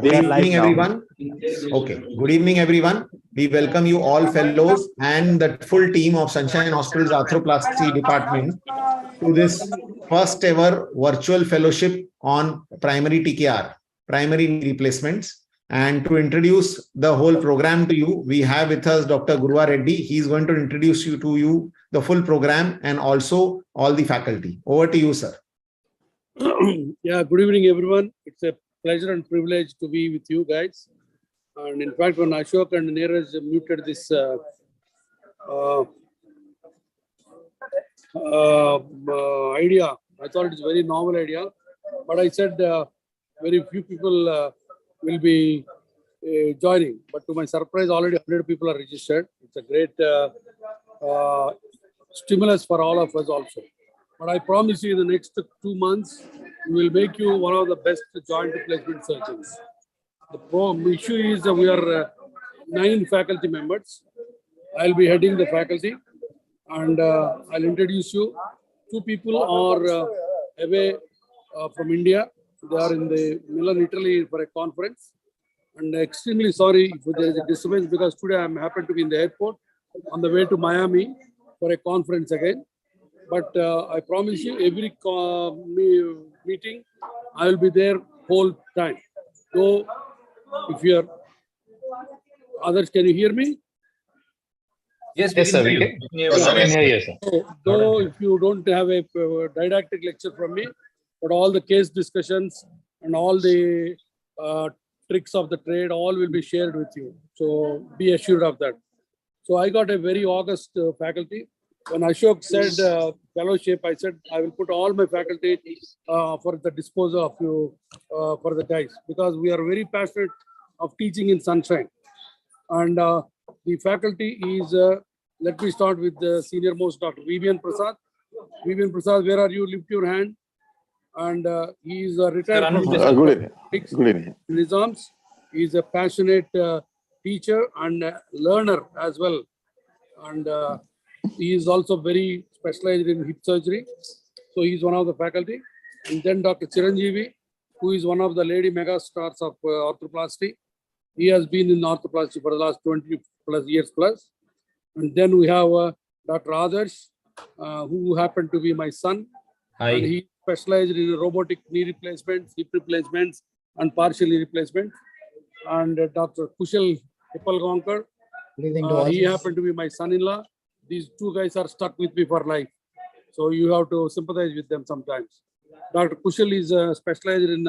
Good evening, everyone. Okay. Good evening, everyone. We welcome you all fellows and the full team of Sunshine Hospital's Arthroplasty department to this first ever virtual fellowship on primary TKR, primary knee replacements. And to introduce the whole program to you, we have with us Dr. Guruva Reddy. He's going to introduce you to the full program and also all the faculty. Over to you, sir. Yeah, good evening, everyone. It's a pleasure and privilege to be with you guys. And in fact, when Ashok and Neeraj muted this idea, I thought it's a very novel idea. But I said very few people will be joining. But to my surprise, already 100 people are registered. It's a great stimulus for all of us also. But I promise you, in the next 2 months, we will make you one of the best joint replacement surgeons. The issue is that we are 9 faculty members. I'll be heading the faculty, and I'll introduce you. 2 people are away from India. They are in the Milan, Italy for a conference. And extremely sorry if there is a disturbance because today I happen to be in the airport on the way to Miami for a conference again. But I promise you, every meeting, I will be there whole time. So, if you are others, can you hear me? Yes, sir. We can hear you, sir. So, though if you don't have a didactic lecture from me, but all the case discussions and all the tricks of the trade, all will be shared with you. So be assured of that. So I got a very august faculty. When Ashok said fellowship, I said I will put all my faculty for the disposal of you for the guys, because we are very passionate of teaching in Sunshine. And the faculty is, let me start with the senior most, Dr. Vivian Prasad. Vivian Prasad, where are you? Lift your hand. And he is retired from Good evening. In his arms. He is a passionate teacher and learner as well. And he is also very specialized in hip surgery. So he is one of the faculty. And then Dr. Chiranjeevi, who is one of the lady mega stars of Arthroplasty. He has been in Arthroplasty for the last 20 plus years plus. And then we have Dr. Adarsh, who happened to be my son. Hi. And he specialized in robotic knee replacements, hip replacements, and partial knee replacements. And Dr. Kushal Hippalgaonkar, he happened to be my son-in-law. These 2 guys are stuck with me for life. So you have to sympathize with them sometimes. Dr. Kushal is specialized in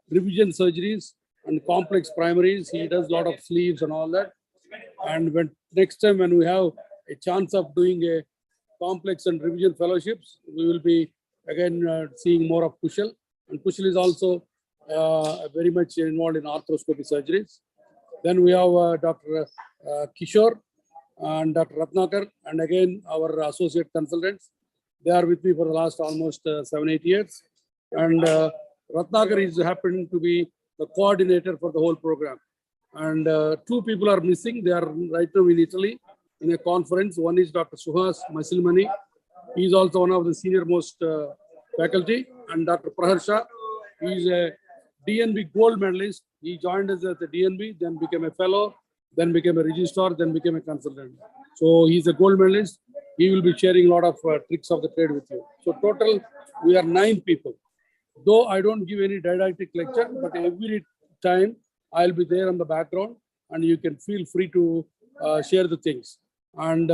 revision surgeries and complex primaries. He does a lot of sleeves and all that. And when next time when we have a chance of doing a complex and revision fellowships, we will be again seeing more of Kushal. And Kushal is also very much involved in arthroscopy surgeries. Then we have Dr. Kishore and Dr. Ratnakar, and again our associate consultants. They are with me for the last almost 7-8 years. And Ratnakar is happening to be the coordinator for the whole program. And 2 people are missing. They are right now in Italy in a conference. One is Dr. Suhas Masilmani. He is also one of the senior most faculty. And Dr. Praharsha, he is a DNB gold medalist. He joined us at the DNB, then became a fellow, then became a registrar, then became a consultant. So he's a gold medalist. He will be sharing a lot of tricks of the trade with you. So total, we are 9 people. Though I don't give any didactic lecture, but every time I'll be there on the background and you can feel free to share the things. And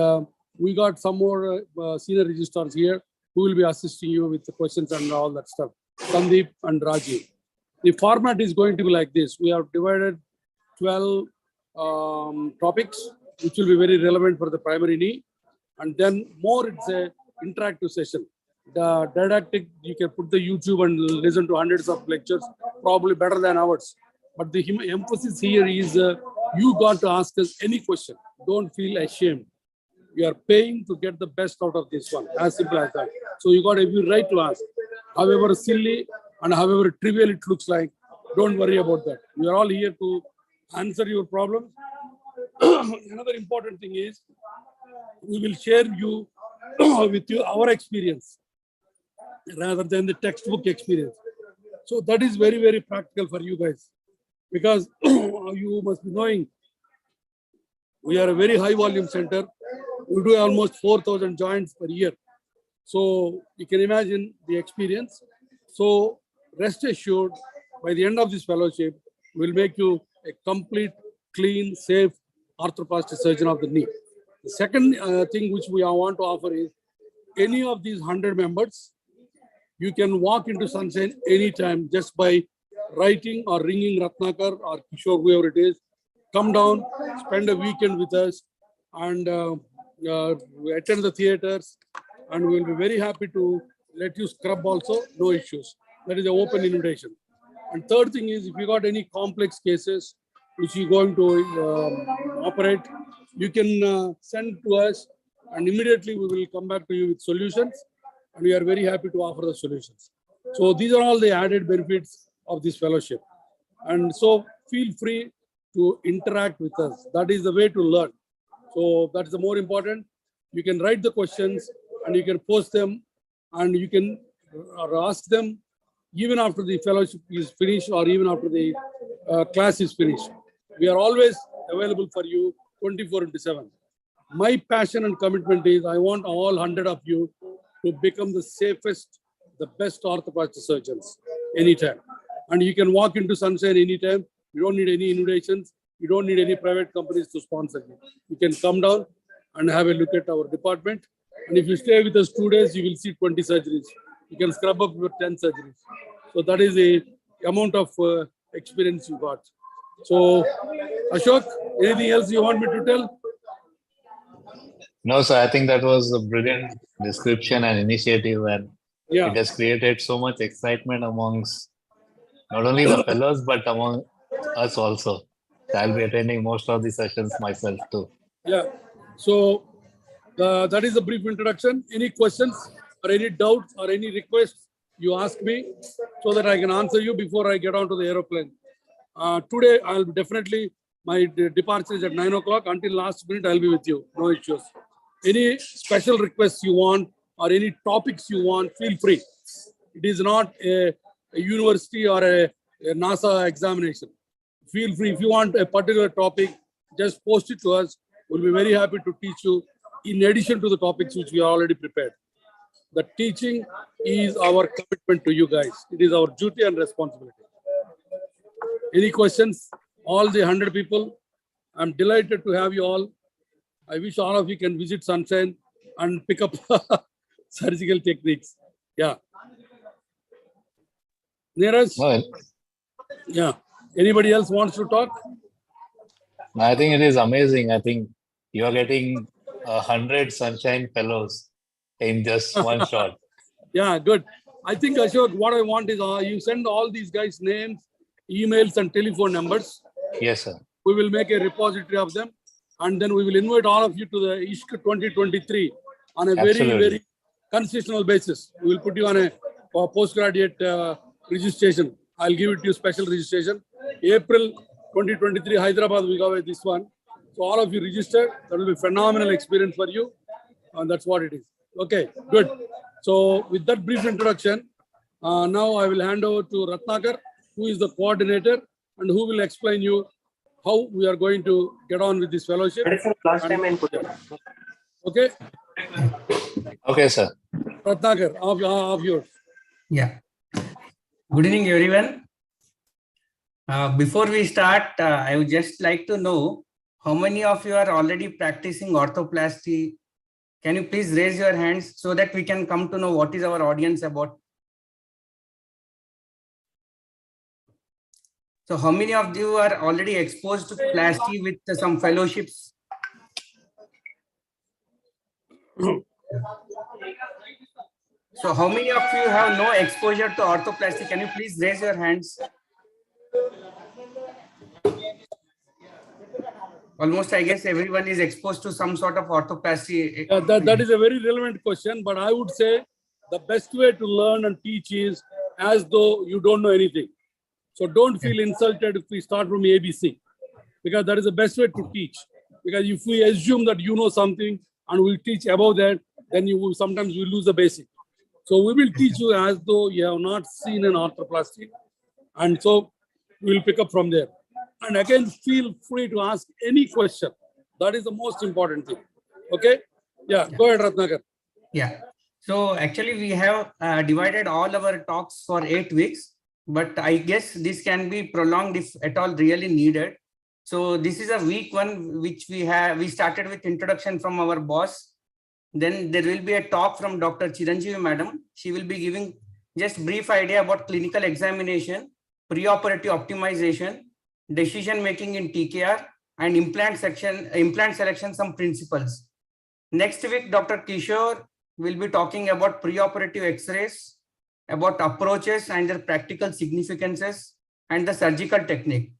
we got some more senior registrars here who will be assisting you with the questions and all that stuff. Sandeep and Rajiv. The format is going to be like this. We have divided 12 topics, which will be very relevant for the primary knee. And then more, it's a interactive session. The didactic, you can put the YouTube and listen to hundreds of lectures, probably better than ours. But the emphasis here is you got to ask us any question. Don't feel ashamed. You are paying to get the best out of this one, as simple as that. So you got every right to ask. However silly and however trivial it looks like, don't worry about that. We are all here to answer your problems. Another important thing is we will share with you our experience rather than the textbook experience. So that is very, very practical for you guys. because you must be knowing we are a very high volume center. We do almost 4,000 joints per year. So you can imagine the experience. So rest assured, by the end of this fellowship, we'll make you a complete, clean, safe arthroplasty surgeon of the knee. The second thing which we want to offer is any of these 100 members, you can walk into Sunshine anytime just by writing or ringing Ratnakar or Kishore, whoever it is. Come down, spend a weekend with us, and attend the theaters, and we'll be very happy to let you scrub also, no issues. That is an open invitation. And third thing is, if you got any complex cases which you're going to operate, you can send to us, and immediately we will come back to you with solutions, and we are very happy to offer the solutions. So these are all the added benefits of this fellowship. And so feel free to interact with us. That is the way to learn. So that's the more important. You can write the questions and you can post them, and you can ask them even after the fellowship is finished or even after the class is finished. We are always available for you 24/7. My passion and commitment is I want all 100 of you to become the safest, the best orthoplasty surgeons anytime. And you can walk into Sunshine anytime. You don't need any invitations. You don't need any private companies to sponsor you. You can come down and have a look at our department. And if you stay with us 2 days, you will see 20 surgeries. You can scrub up your 10 surgeries. So that is the amount of experience you got. So, Ashok, anything else you want me to tell? No, sir, I think that was a brilliant description and initiative, and it has created so much excitement amongst not only the fellows, but among us also. So I'll be attending most of the sessions myself too. Yeah. So that is a brief introduction. Any questions or any doubts or any requests, you ask me so that I can answer you before I get onto the aeroplane. Today, I'll definitely, my departure is at 9 o'clock. Until last minute, I'll be with you. No issues. Any special requests you want or any topics you want, feel free. It is not a university or a NASA examination. Feel free. If you want a particular topic, just post it to us. We'll be very happy to teach you in addition to the topics which we are already prepared. The teaching is our commitment to you guys. It is our duty and responsibility. Any questions? All the 100 people, I'm delighted to have you all. I wish all of you can visit Sunshine and pick up surgical techniques. Yeah. Neeraj? Well, Yeah. Anybody else wants to talk? I think it is amazing. I think you are getting 100 Sunshine Fellows in just one shot. Yeah, good. I think, Ashok, what I want is you send all these guys' names, emails, and telephone numbers. Yes, sir. We will make a repository of them, and then we will invite all of you to the ISHK 2023 on a very constitutional basis. We will put you on a postgraduate registration. I'll give it to you special registration. April 2023, Hyderabad, we go with this one. So all of you register. That will be a phenomenal experience for you. And that's what it is. Okay, good. So with that brief introduction, now I will hand over to Ratnakar, who is the coordinator and who will explain you how we are going to get on with this fellowship. Okay? Okay, sir. Ratnakar, of yours. Yeah. Good evening, everyone. Before we start, I would just like to know how many of you are already practicing orthoplasty. Can you please raise your hands so that we can come to know what is our audience about? So how many of you are already exposed to plasty with some fellowships? So how many of you have no exposure to orthoplasty? Can you please raise your hands? Almost, I guess, everyone is exposed to some sort of orthoplasty. That is a very relevant question, but I would say the best way to learn and teach is as though you don't know anything. So don't feel insulted if we start from ABC, because that is the best way to teach. Because if we assume that you know something and we'll teach above that, then you will sometimes we lose the basic. So we will teach you as though you have not seen an arthroplasty, and so we'll pick up from there. And again, feel free to ask any question. That is the most important thing. Okay? Yeah, go ahead, Ratnakar. Yeah. So actually we have divided all our talks for 8 weeks, but I guess this can be prolonged if at all really needed. So this is a week 1, which we started with introduction from our boss. Then there will be a talk from Dr. Chiranjeevi Madam. She will be giving just brief idea about clinical examination, preoperative optimization, decision making in TKR, and implant selection, some principles. Next week, Dr. Kishore will be talking about preoperative X-rays, about approaches and their practical significances, and the surgical technique.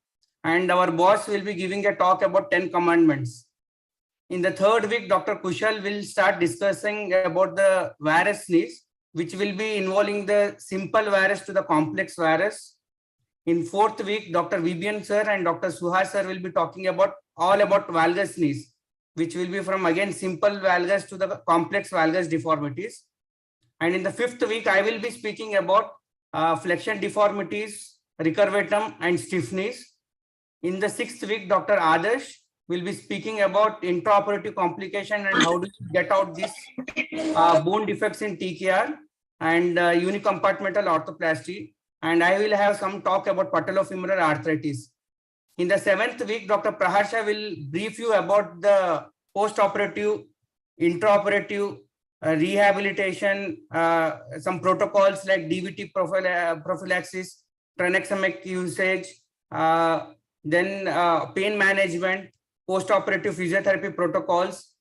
And our boss will be giving a talk about 10 commandments. In the third week, Dr. Kushal will start discussing about the varus knees, which will be involving the simple varus to the complex varus. In fourth week, Dr. Vibian sir and Dr. Suhas sir will be talking about all about valgus knees, which will be from again simple valgus to the complex valgus deformities. And in the fifth week, I will be speaking about flexion deformities, recurvatum, and stiff knees. In the sixth week, Dr. Adarsh will be speaking about intraoperative complication and how do you get out these bone defects in TKR and unicompartmental orthoplasty. And I will have some talk about patellofemoral arthritis. In the seventh week, Dr. Praharsha will brief you about the post-operative, intraoperative rehabilitation, some protocols like DVT prophylaxis, tranexamic usage, then pain management, post-operative physiotherapy protocols.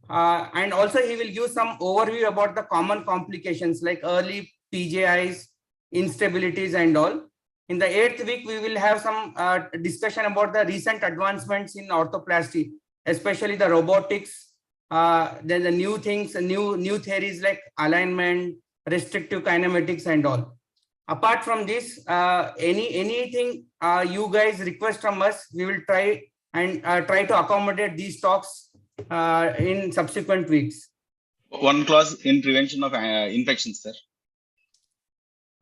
And also he will give some overview about the common complications like early PJIs, instabilities and all. In the 8th week, we will have some discussion about the recent advancements in orthoplasty, especially the robotics, then the new things, new theories like alignment, restrictive kinematics and all. Apart from this, anything you guys request from us, we will try to accommodate these talks in subsequent weeks. One class in prevention of infections, sir.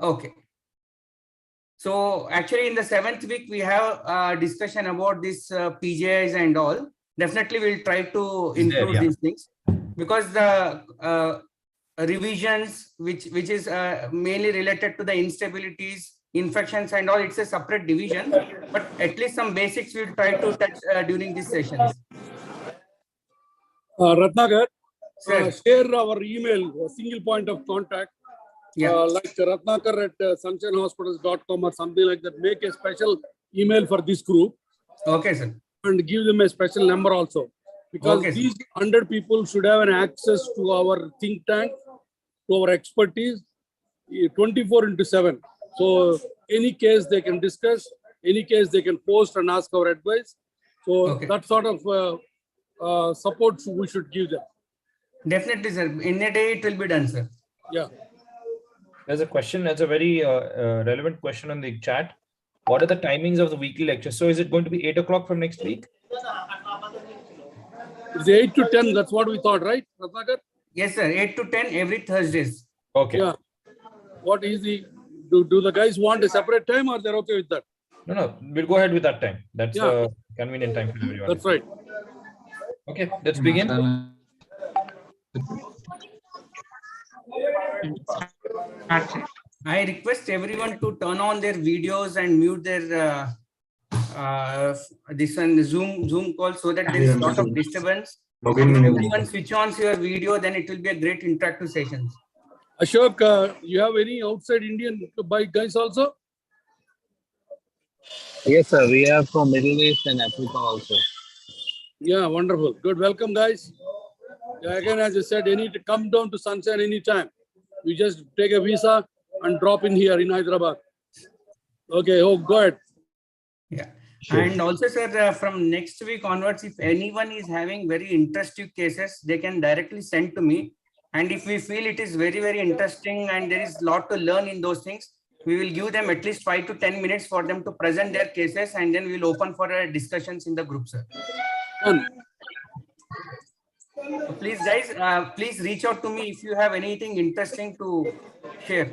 Okay. So actually in the 7th week, we have a discussion about this PJIs and all. Definitely we'll try to include these things because the revisions, which is mainly related to the instabilities, infections and all, it's a separate division, but at least some basics we'll try to touch during these sessions. Ratnakar, share our email, a single point of contact. Like Ratnakar at sunshinehospitals.com or something like that. Make a special email for this group. Okay, sir. And give them a special number also. Because these 100 people should have an access to our think tank, to our expertise, 24/7. So any case they can discuss, any case they can post and ask our advice. So that sort of support we should give them. Definitely, sir. In a day it will be done, sir. Yeah. There's a question, that's a very relevant question on the chat. What are the timings of the weekly lecture? So is it going to be 8 o'clock from next week? It's 8 to 10, that's what we thought, right, Ratnakar? Yes, sir. 8 to 10 every Thursdays. Okay. Yeah. What is the, do the guys want a separate time or they're okay with that? No, we'll go ahead with that time. That's a convenient time for everyone. That's right. Okay, let's begin. I request everyone to turn on their videos and mute their this one Zoom call so that there is a lot of disturbance. If everyone switch on your video, then it will be a great interactive session. Ashok, you have any outside Indian guys also? Yes, sir. We have from Middle East and Africa also. Yeah, wonderful. Good. Welcome, guys. Yeah, again, as I said, you need to come down to Sunshine anytime. You just take a visa and drop in here in Hyderabad. Okay, go ahead. Yeah. Sure. And also, sir, from next week onwards, if anyone is having very interesting cases, they can directly send to me. And if we feel it is very, very interesting and there is a lot to learn in those things, we will give them at least 5 to 10 minutes for them to present their cases, and then we'll open for discussions in the group, sir. So please, guys, please reach out to me if you have anything interesting to share.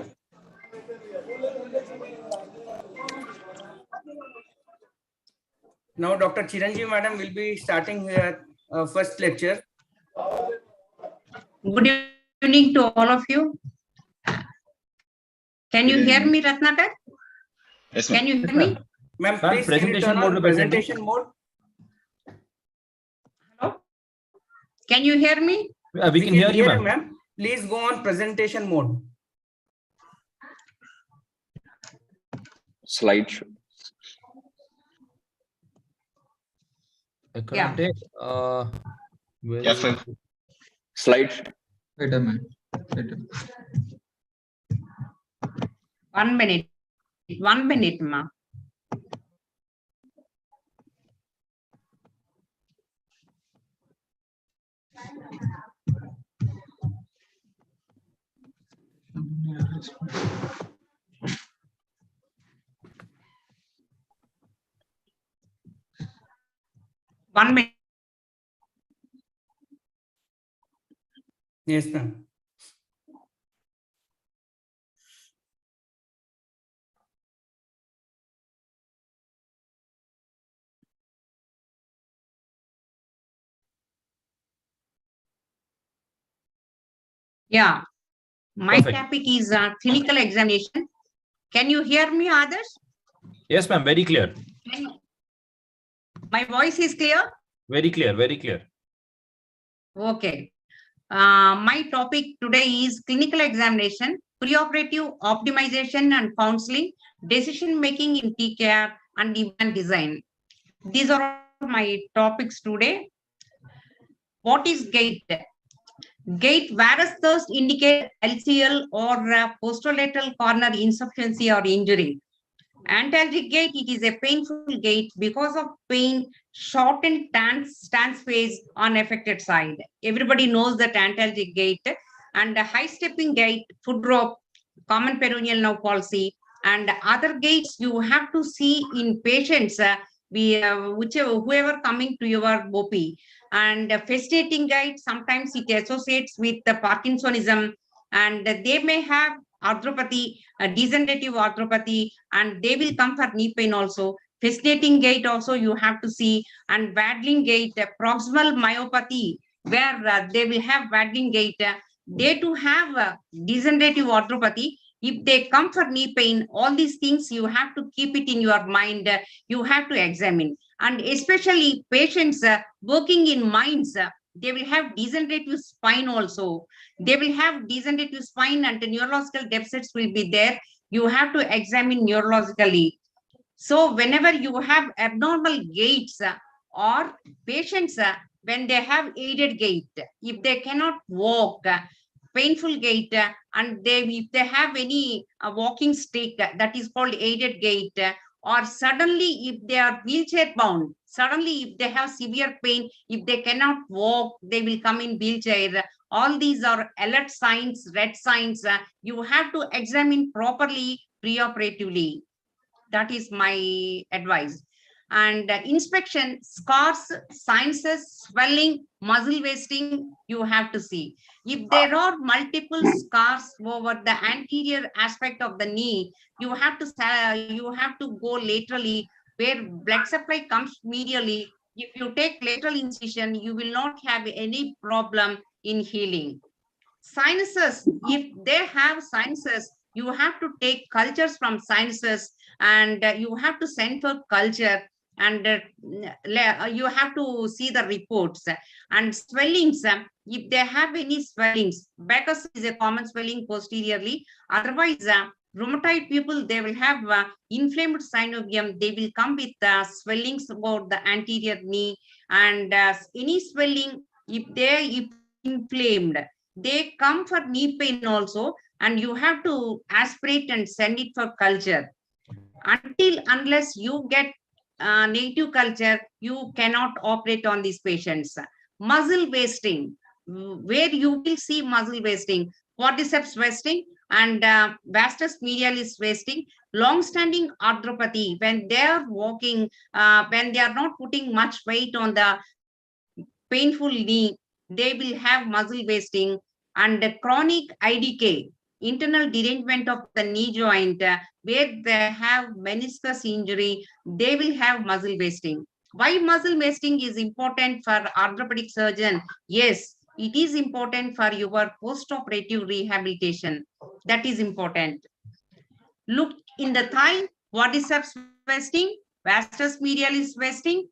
Now Dr. Chiranjeevi Madam will be starting her first lecture. Good evening to all of you. Can you hear me, Ratnakar? Yes, ma'am. Can you hear me? Ma'am, please can you turn on presentation mode? Hello? Can you hear me? We can hear you, ma'am. Please go on presentation mode. Slideshow. Yeah. F5. Slideshow. Wait a minute. 1 minute. 1 minute, ma. One minute. Yes, ma'am. Yeah. My Perfect. topic is clinical examination. Can you hear me, others? Yes, ma'am. Very clear. My voice is clear? Very clear. Very clear. Okay. My topic today is clinical examination, preoperative optimization and counseling, decision making in TCAR, and event design. These are my topics today. What is gait? Gait varus thirst indicate LCL or posterolateral corner insufficiency or injury. Antalgic gait, it is a painful gait because of pain, shortened stance phase on affected side. Everybody knows that antalgic gait, and high stepping gait, foot drop, common peroneal nerve palsy, and other gaits you have to see in patients, whoever coming to your OP. And fascinating gait, sometimes it associates with the Parkinsonism, and they may have arthropathy, degenerative arthropathy, and they will come for knee pain also. Fascinating gait also you have to see, and waddling gait, proximal myopathy, where they will have waddling gait. They too have degenerative arthropathy. If they come for knee pain, all these things you have to keep it in your mind. You have to examine, and especially patients working in mines, they will have degenerative spine also. They will have degenerative spine, and the neurological deficits will be there. You have to examine neurologically. So whenever you have abnormal gaits or patients, when they have aided gait, if they cannot walk, painful gait, and if they have any walking stick, that is called aided gait, or suddenly if they are wheelchair bound, suddenly if they have severe pain, if they cannot walk, they will come in wheelchair. All these are alert signs, red signs. You have to examine properly preoperatively. That is my advice. And inspection, scars, sinuses, swelling, muscle wasting, you have to see. If there are multiple scars over the anterior aspect of the knee, you have to go laterally, where blood supply comes medially. If you take lateral incision, you will not have any problem in healing. Sinuses, if they have sinuses, you have to take cultures from sinuses, and you have to send for culture, and you have to see the reports. And swellings, if they have any swellings, Beck's is a common swelling posteriorly. Otherwise, rheumatoid people, they will have inflamed synovium. They will come with swellings about the anterior knee, and any swelling, if inflamed, they come for knee pain also, and you have to aspirate and send it for culture. Unless you get native culture, you cannot operate on these patients. Muscle wasting, where you will see muscle wasting, quadriceps wasting, and vastus medialis wasting, long-standing arthropathy, when they are walking, when they are not putting much weight on the painful knee, they will have muscle wasting. And the chronic IDK, internal derangement of the knee joint, where they have meniscus injury, they will have muscle wasting. Why muscle wasting is important for orthopedic surgeon? Yes, it is important for your post-operative rehabilitation. That is important. Look in the thigh, quadriceps wasting, vastus medialis wasting.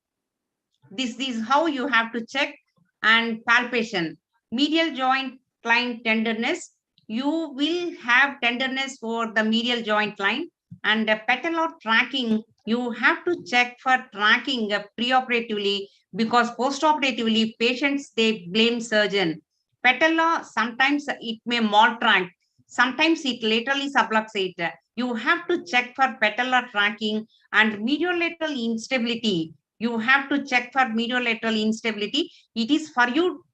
This is how you have to check. And palpation, medial joint line tenderness. You will have tenderness for the medial joint line. And the patellar tracking, you have to check for tracking preoperatively, because postoperatively patients, they blame surgeon. Patella, sometimes it may maltract, sometimes it laterally subluxate. You have to check for patellar tracking. And mediolateral instability, you have to check for mediolateral instability. It is for you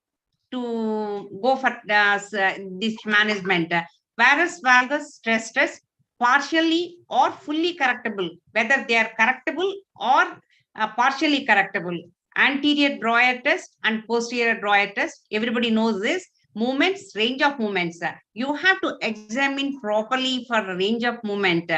to go for this management. Varus valgus stress test, partially or fully correctable, whether they are correctable or partially correctable. Anterior drawer test and posterior drawer test, everybody knows this. Movements, range of movements, you have to examine properly for range of movement.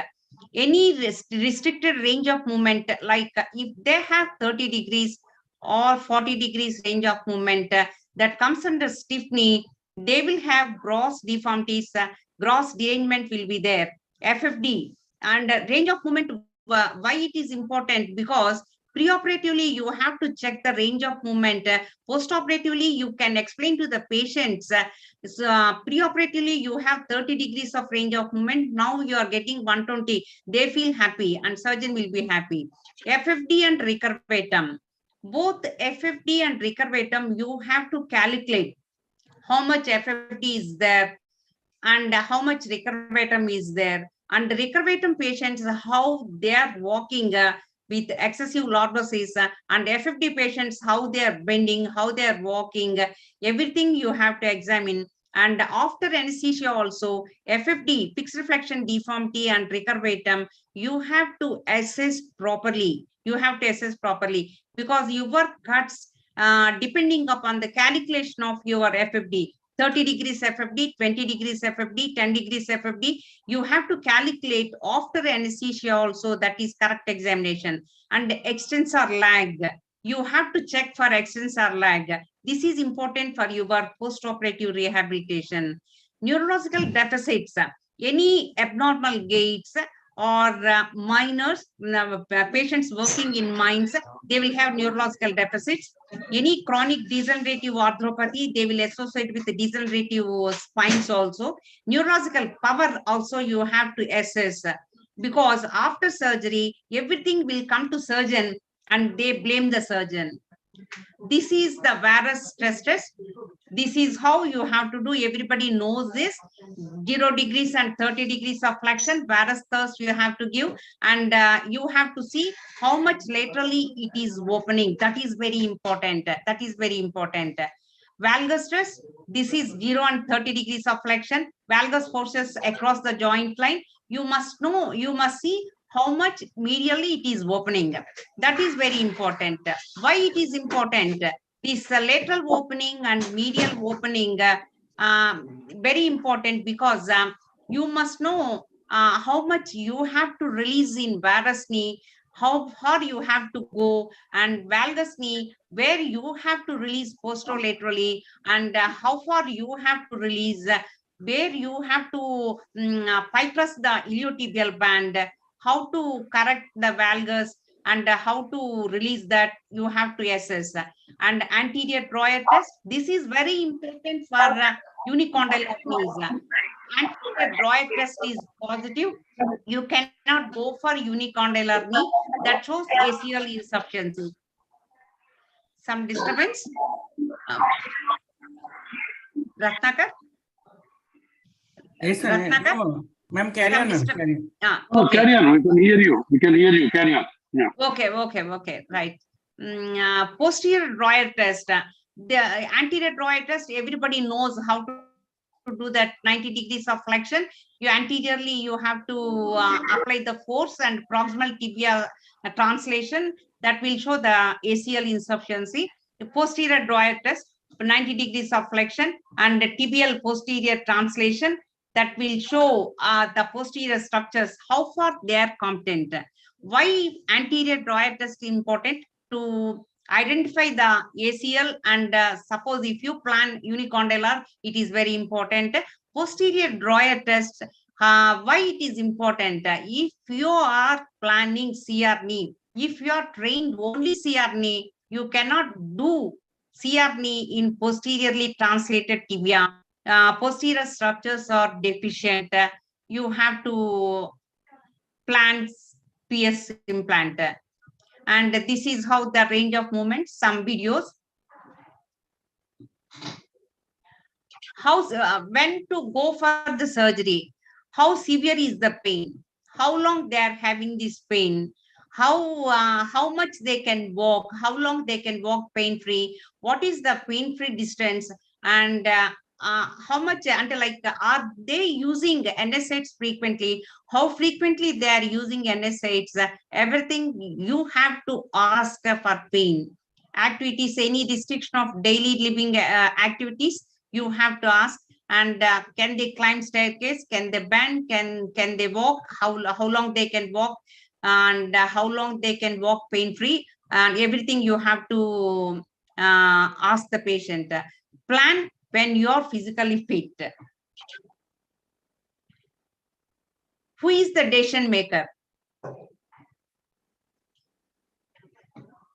Any restricted range of movement, like if they have 30 degrees or 40 degrees range of movement, that comes under stiff knee, they will have gross deformities, gross derangement will be there. FFD and range of movement, why it is important? Because preoperatively, you have to check the range of movement. Postoperatively, you can explain to the patients. Preoperatively, you have 30 degrees of range of movement. Now you are getting 120. They feel happy and surgeon will be happy. FFD and recurvatum. Both FFD and recurvatum, you have to calculate how much FFD is there and how much recurvatum is there. And the recurvatum patients, how they are walking with excessive lordosis, and FFD patients, how they are bending, how they are walking, everything you have to examine. And after anesthesia also, FFD, fixed reflection deformity and recurvatum, you have to assess properly. You have to assess properly, because your cuts, depending upon the calculation of your FFD, 30 degrees FFD, 20 degrees FFD, 10 degrees FFD, you have to calculate after anesthesia also. That is correct examination. And extensor lag, you have to check for extensor lag. This is important for your post-operative rehabilitation. Neurological deficits, any abnormal gaits or minors, patients working in mines, they will have neurological deficits. Any chronic degenerative arthropathy, they will associate with the degenerative spines also. Neurological power also you have to assess, because after surgery, everything will come to surgeon and they blame the surgeon. This is the varus stress test. This is how you have to do. Everybody knows this. 0 degrees and 30 degrees of flexion, varus thrust you have to give, and you have to see how much laterally it is opening. That is very important. That is very important. Valgus stress, this is 0 and 30 degrees of flexion. Valgus forces across the joint line. You must know, you must see how much medially it is opening. That is very important. Why it is important? This lateral opening and medial opening, very important, because you must know how much you have to release in varus knee, how far you have to go, and valgus knee, where you have to release posterolaterally, and how far you have to release, where you have to pictus the iliotibial band, how to correct the valgus, and how to release that you have to assess. And anterior drawer test, this is very important for unicondylar knees. Anterior drawer test is positive, you cannot go for unicondylar knee. That shows ACL insufficiency. Some disturbance? Ratnakar? Yes, Ratnakar? Ma'am, carry on. Oh, carry on. We can hear you. We can hear you. Carry on. Yeah. Okay. Right. Posterior drawer test. The anterior drawer test, everybody knows how to do that. 90 degrees of flexion. You anteriorly, you have to apply the force, and proximal tibial translation, that will show the ACL insufficiency. The posterior drawer test, 90 degrees of flexion, and the tibial posterior translation, that will show the posterior structures, how far they are competent. Why anterior drawer test is important? to identify the ACL, and suppose if you plan unicondylar, it is very important. Posterior drawer test, why it is important? If you are planning CR knee, if you are trained only CR knee, you cannot do CR knee in posteriorly translated tibia. Posterior structures are deficient. You have to plan PS implant. And this is how the range of movements, some videos. How, when to go for the surgery, how severe is the pain, how long they are having this pain, how much they can walk, how long they can walk pain-free, what is the pain-free distance, and how much, until like, are they using NSAIDs frequently, how frequently they are using NSAIDs, everything you have to ask for pain. Activities, any restriction of daily living activities, you have to ask. And can they climb staircase, can they bend, can they walk, how long they can walk, and how long they can walk pain-free, and everything you have to ask the patient. Plan when you are physically fit. Who is the decision maker?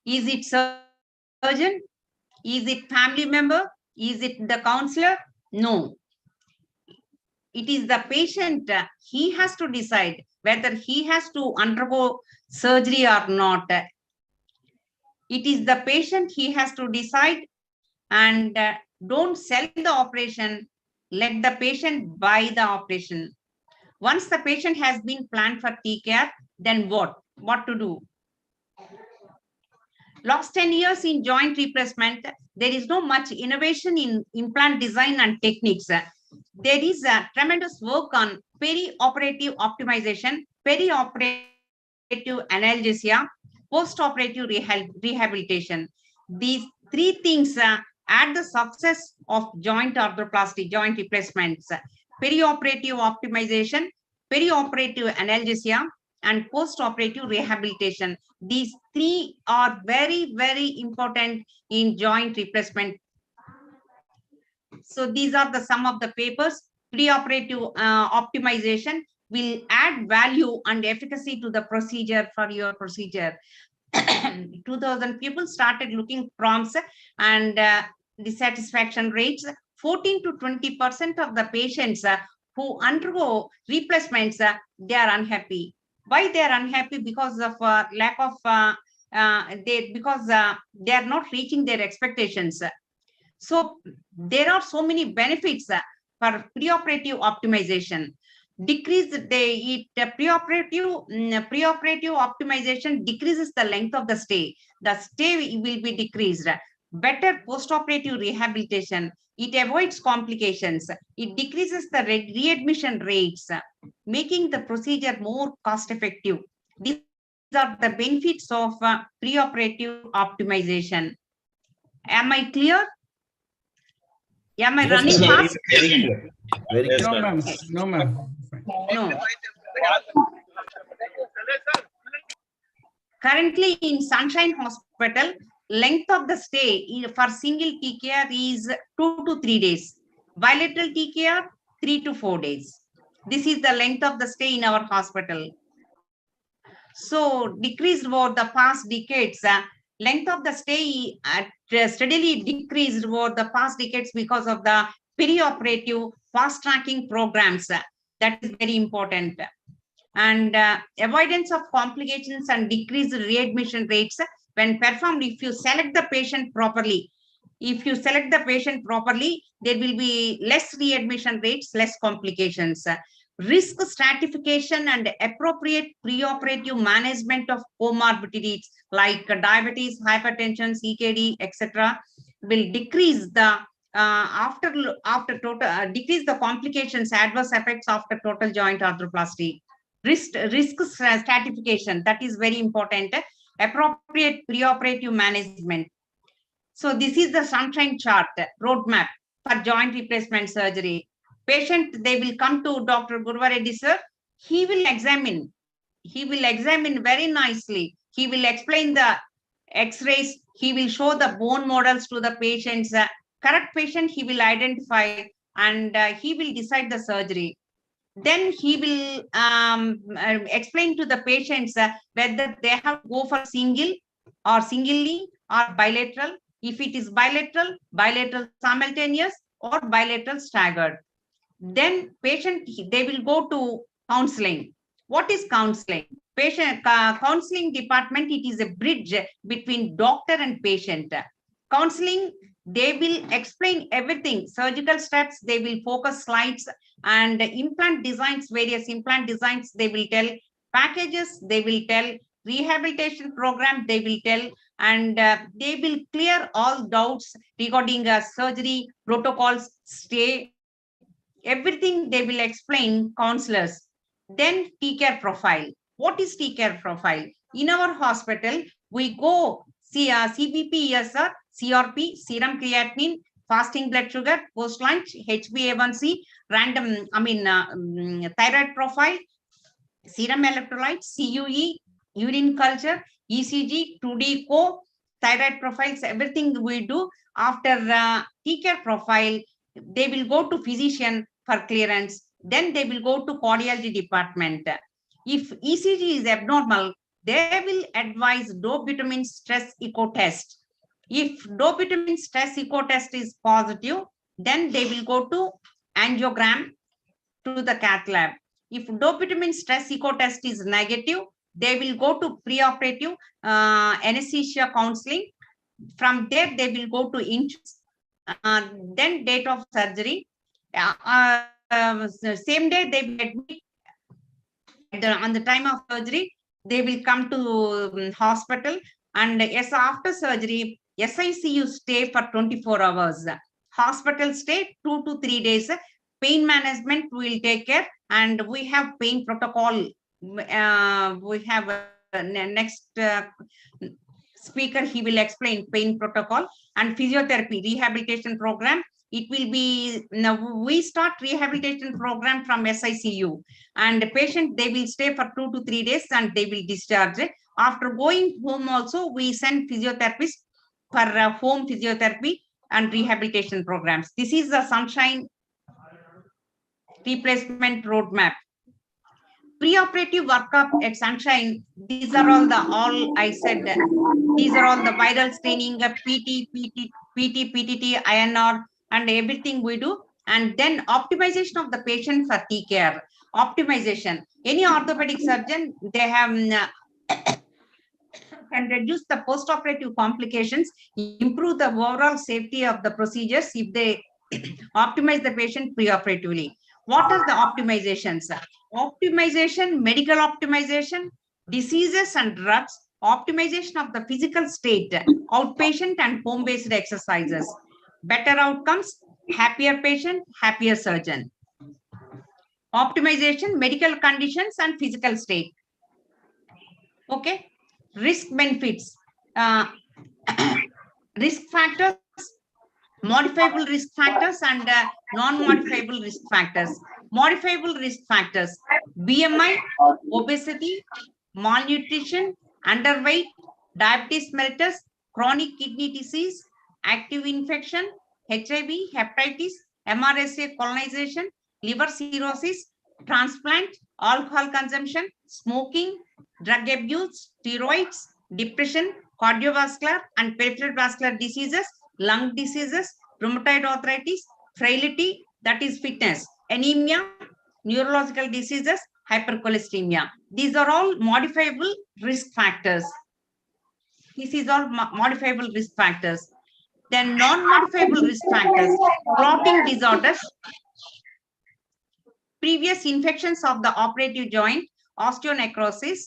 Is it surgeon? Is it family member? Is it the counselor? No. It is the patient. He has to decide whether he has to undergo surgery or not. It is the patient, he has to decide, and don't sell the operation. Let the patient buy the operation. Once the patient has been planned for TCAR, then what to do? Last 10 years in joint replacement, there is no much innovation in implant design and techniques. There is a tremendous work on perioperative optimization, perioperative analgesia, post-operative rehabilitation. These three things add the success of joint arthroplasty, joint replacements: perioperative optimization, perioperative analgesia, and post-operative rehabilitation. These three are very, very important in joint replacement. So these are the some of the papers. Preoperative optimization will add value and efficacy to the procedure for your procedure. 2000 people started looking prompts, and dissatisfaction rates, 14 to 20% of the patients who undergo replacements, they are unhappy. Why they are unhappy? Because of lack of because they are not reaching their expectations. So there are so many benefits for preoperative optimization. Preoperative optimization decreases the length of the stay. The stay will be decreased. Better postoperative rehabilitation. It avoids complications. It decreases the readmission rates, making the procedure more cost effective. These are the benefits of preoperative optimization. Am I clear? Am I running fast? Very clear. Very clear. No, ma'am. No, ma'am. No. Currently in Sunshine Hospital, length of the stay for single TKR is 2 to 3 days. Bilateral TKR, 3 to 4 days. This is the length of the stay in our hospital. So decreased over the past decades. Length of the stay steadily decreased over the past decades because of the perioperative fast tracking programs. That is very important. And avoidance of complications and decreased readmission rates when performed. If you select the patient properly, there will be less readmission rates, less complications. Risk stratification and appropriate preoperative management of comorbidities like diabetes, hypertension, CKD, etc., will decrease the decrease the complications, adverse effects after total joint arthroplasty. Risk stratification, that is very important. Appropriate preoperative management. So this is the Sunshine chart roadmap for joint replacement surgery. Patient, they will come to Dr. Gurvareddy sir. He will examine very nicely. He will explain the X-rays, he will show the bone models to the patients. Correct patient, he will identify, and he will decide the surgery. Then he will explain to the patients whether they have to go for single or singly or bilateral. If it is bilateral, bilateral simultaneous or bilateral staggered. Then patient, they will go to counseling. What is counseling? Patient counseling department, it is a bridge between doctor and patient. Counseling, they will explain everything. Surgical stats, they will focus slides, and implant designs, various implant designs, they will tell. Packages, they will tell. Rehabilitation program, they will tell. And they will clear all doubts regarding surgery, protocols, stay. Everything they will explain, counselors. Then T-care profile. What is T-care profile? In our hospital, we go see CBP, ESR, CRP, serum creatinine, fasting blood sugar, post-lunch, HbA1c, random, thyroid profile, serum electrolytes, CUE, urine culture, ECG, 2D co, thyroid profiles, everything we do. After T-care profile, they will go to physician for clearance. Then they will go to cardiology department. If ECG is abnormal, they will advise dopamine stress echo test. If dopamine stress echo test is positive, then they will go to angiogram to the cath lab. If dopamine stress echo test is negative, they will go to preoperative anesthesia counseling. From there, they will go to insurance. Then date of surgery. Same day they will admit. On the time of surgery, they will come to hospital, and yes, after surgery, SICU stay for 24 hours. Hospital stay 2 to 3 days. Pain management will take care, and we have pain protocol. We have next speaker, he will explain pain protocol and physiotherapy rehabilitation program. It will be, now we start rehabilitation program from SICU, and the patient, they will stay for 2 to 3 days and they will discharge. After going home also, we send physiotherapists for home physiotherapy and rehabilitation programs. This is the Sunshine replacement roadmap. Preoperative workup at Sunshine, these are all I said, these are all the viral screening, PT, PTT, INR, and everything we do. And then optimization of the patient for T-care. Optimization. Any orthopedic surgeon, they have can reduce the post-operative complications, improve the overall safety of the procedures if they optimize the patient preoperatively. What are the optimizations? Optimization, medical optimization, diseases and drugs, optimization of the physical state, outpatient and home-based exercises, better outcomes, happier patient, happier surgeon. Optimization, medical conditions and physical state. Okay, risk benefits, risk factors, modifiable risk factors and non-modifiable risk factors. Modifiable risk factors: BMI, obesity, malnutrition, underweight, diabetes mellitus, chronic kidney disease, active infection, HIV, hepatitis, MRSA colonization, liver cirrhosis, transplant, alcohol consumption, smoking, drug abuse, steroids, depression, cardiovascular and peripheral vascular diseases, lung diseases, rheumatoid arthritis, frailty, that is fitness, anemia, neurological diseases, hypercholesteremia. These are all modifiable risk factors. This is all modifiable risk factors. Then non-modifiable risk factors: clotting disorders, previous infections of the operative joint, osteonecrosis,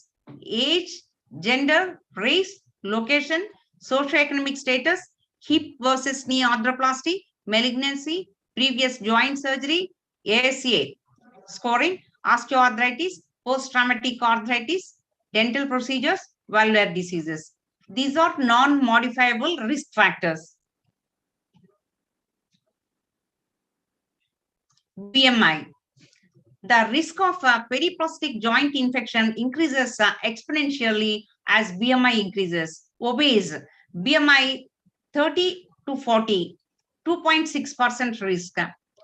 age, gender, race, location, socioeconomic status, hip versus knee arthroplasty, malignancy, previous joint surgery, ASA, scoring, osteoarthritis, post-traumatic arthritis, dental procedures, valvular diseases. These are non-modifiable risk factors. BMI. The risk of periplastic joint infection increases exponentially as BMI increases. obese, BMI 30 to 40, 2.6% risk.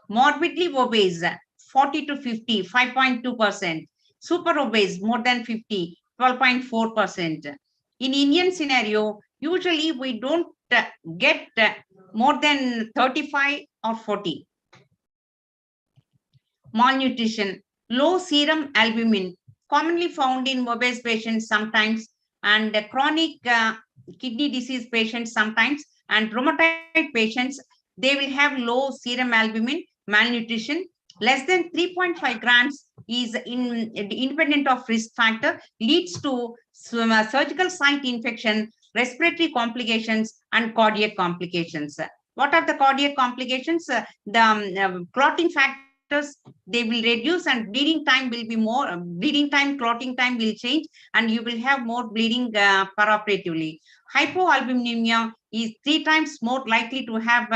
Morbidly obese, 40 to 50, 5.2%. Super obese, more than 50, 12.4%. In Indian scenario, usually we don't get more than 35 or 40. Malnutrition, low serum albumin, commonly found in obese patients sometimes, and chronic kidney disease patients sometimes, and rheumatoid patients, they will have low serum albumin, malnutrition. Less than 3.5 grams is independent of risk factor, leads to surgical site infection, respiratory complications, and cardiac complications. What are the cardiac complications? The clotting factors, they will reduce, and bleeding time will be more, bleeding time, clotting time will change, and you will have more bleeding perioperatively. Hypoalbuminemia is 3 times more likely to have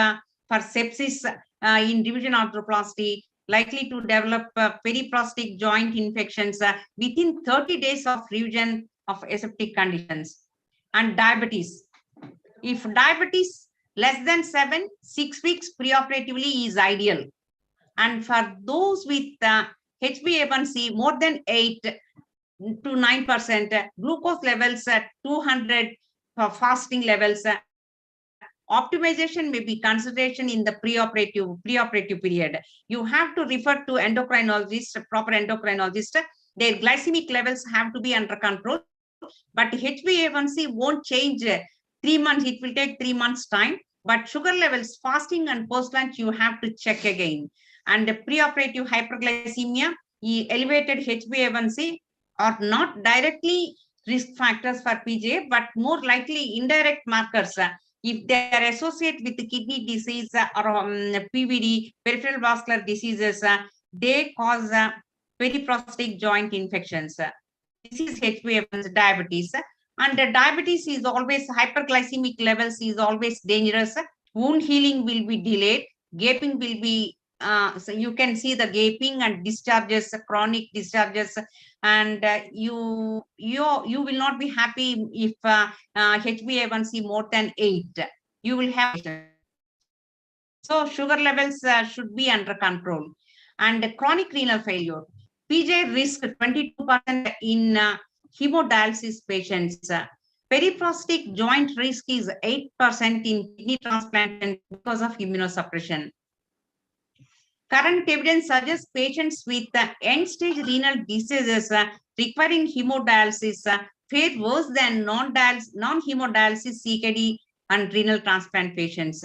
for sepsis in revision arthroplasty, likely to develop periprosthetic joint infections within 30 days of revision of aseptic conditions. And diabetes. If diabetes less than 7, 6 weeks preoperatively is ideal. And for those with HbA1c more than 8 to 9%, glucose levels at 200 for fasting levels, optimization may be consideration in the preoperative period. You have to refer to endocrinologist, proper endocrinologist. Their glycemic levels have to be under control, but HbA1c won't change 3 months. It will take 3 months time, but sugar levels, fasting and post-lunch, you have to check again. And the preoperative hyperglycemia, elevated HbA1c are not directly risk factors for PJ, but more likely indirect markers. If they are associated with the kidney disease or PVD, peripheral vascular diseases, they cause periprosthetic joint infections. This is HbA1c, diabetes. And diabetes is always, hyperglycemic levels is always dangerous. Wound healing will be delayed. Gaping will be, so you can see the gaping and discharges, chronic discharges, and you will not be happy if HbA1c more than 8. You will have, so sugar levels should be under control. And chronic renal failure, PJ risk 22% in hemodialysis patients. Periprosthetic joint risk is 8% in kidney transplant because of immunosuppression. Current evidence suggests patients with end-stage renal diseases requiring hemodialysis fare worse than non-hemodialysis CKD and renal transplant patients.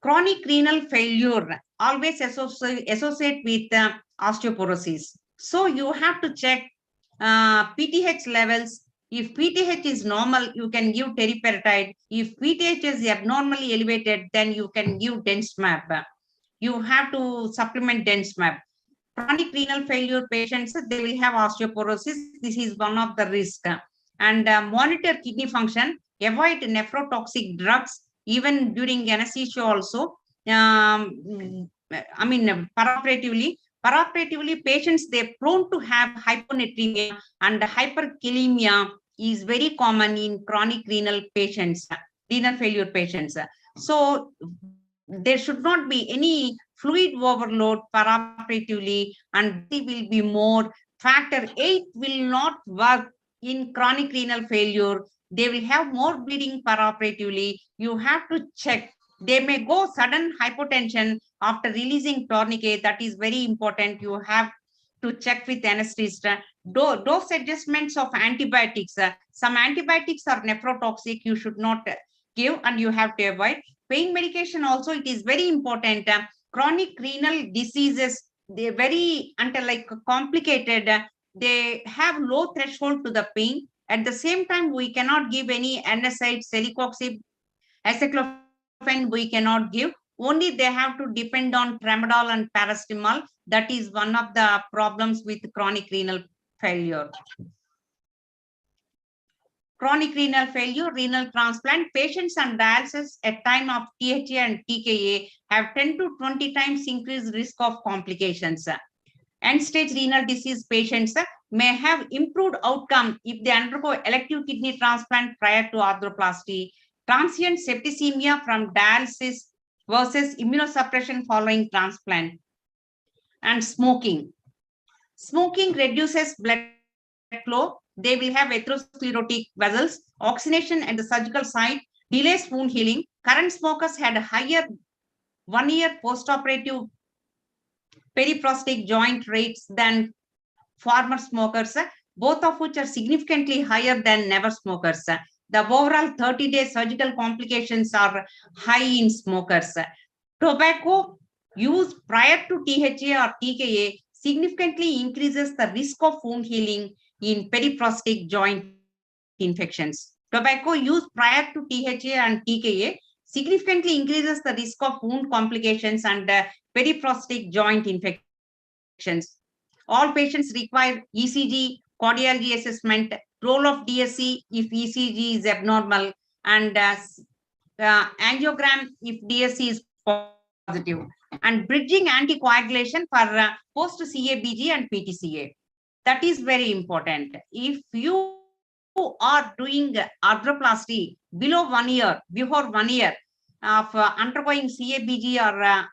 Chronic renal failure always associate with osteoporosis. So you have to check PTH levels. If PTH is normal, you can give teriparatide. If PTH is abnormally elevated, then you can give Densmap. You have to supplement Densmap. Chronic renal failure patients, they will have osteoporosis. This is one of the risks. And monitor kidney function, avoid nephrotoxic drugs, even during anesthesia also. Perioperatively, patients, they're prone to have hyponatremia, and hyperkalemia is very common in chronic renal patients, renal failure patients. So there should not be any fluid overload perioperatively, and it will be more. Factor 8 will not work in chronic renal failure. They will have more bleeding perioperatively. You have to check. They may go sudden hypotension after releasing tourniquet. That is very important. You have to check with anesthetist. Dose adjustments of antibiotics. Some antibiotics are nephrotoxic. You should not give, and you have to avoid. Pain medication also, it is very important. Chronic renal diseases, they're very complicated. They have low threshold to the pain. At the same time, we cannot give any NSAID, celecoxib, aceclofenac, we cannot give. Only they have to depend on tramadol and paracetamol. That is one of the problems with chronic renal failure. Chronic renal failure, renal transplant, patients on dialysis at time of THA and TKA have 10 to 20 times increased risk of complications. End-stage renal disease patients may have improved outcome if they undergo elective kidney transplant prior to arthroplasty. Transient septicemia from dialysis versus immunosuppression following transplant. And smoking. Smoking reduces blood flow. They will have atherosclerotic vessels. Oxygenation at the surgical site delays wound healing. Current smokers had a higher 1 year post-operative periprosthetic joint rates than former smokers, both of which are significantly higher than never smokers. The overall 30-day surgical complications are high in smokers. Tobacco use prior to THA or TKA significantly increases the risk of wound healing in periprosthetic joint infections. Tobacco use prior to THA and TKA significantly increases the risk of wound complications and periprosthetic joint infections. All patients require ECG, cardiology assessment, role of DSC if ECG is abnormal, and angiogram if DSC is positive, and bridging anticoagulation for post-CABG and PTCA. That is very important. If you are doing arthroplasty below 1 year, before 1 year of undergoing CABG or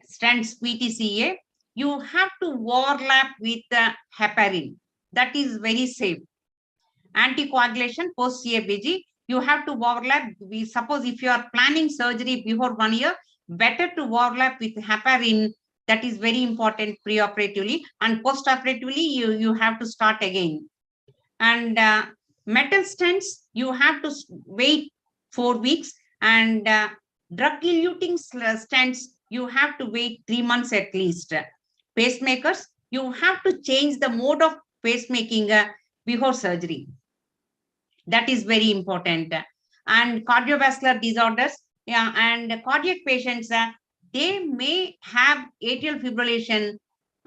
stents PTCA, you have to overlap with heparin. That is very safe. Anticoagulation post CABG, you have to overlap. We suppose if you are planning surgery before 1 year, better to overlap with heparin. That is very important preoperatively, and postoperatively you have to start again. And metal stents, you have to wait 4 weeks, and drug-eluting stents, you have to wait 3 months at least. Pacemakers, you have to change the mode of pacemaking before surgery. That is very important. And cardiovascular disorders, and cardiac patients, they may have atrial fibrillation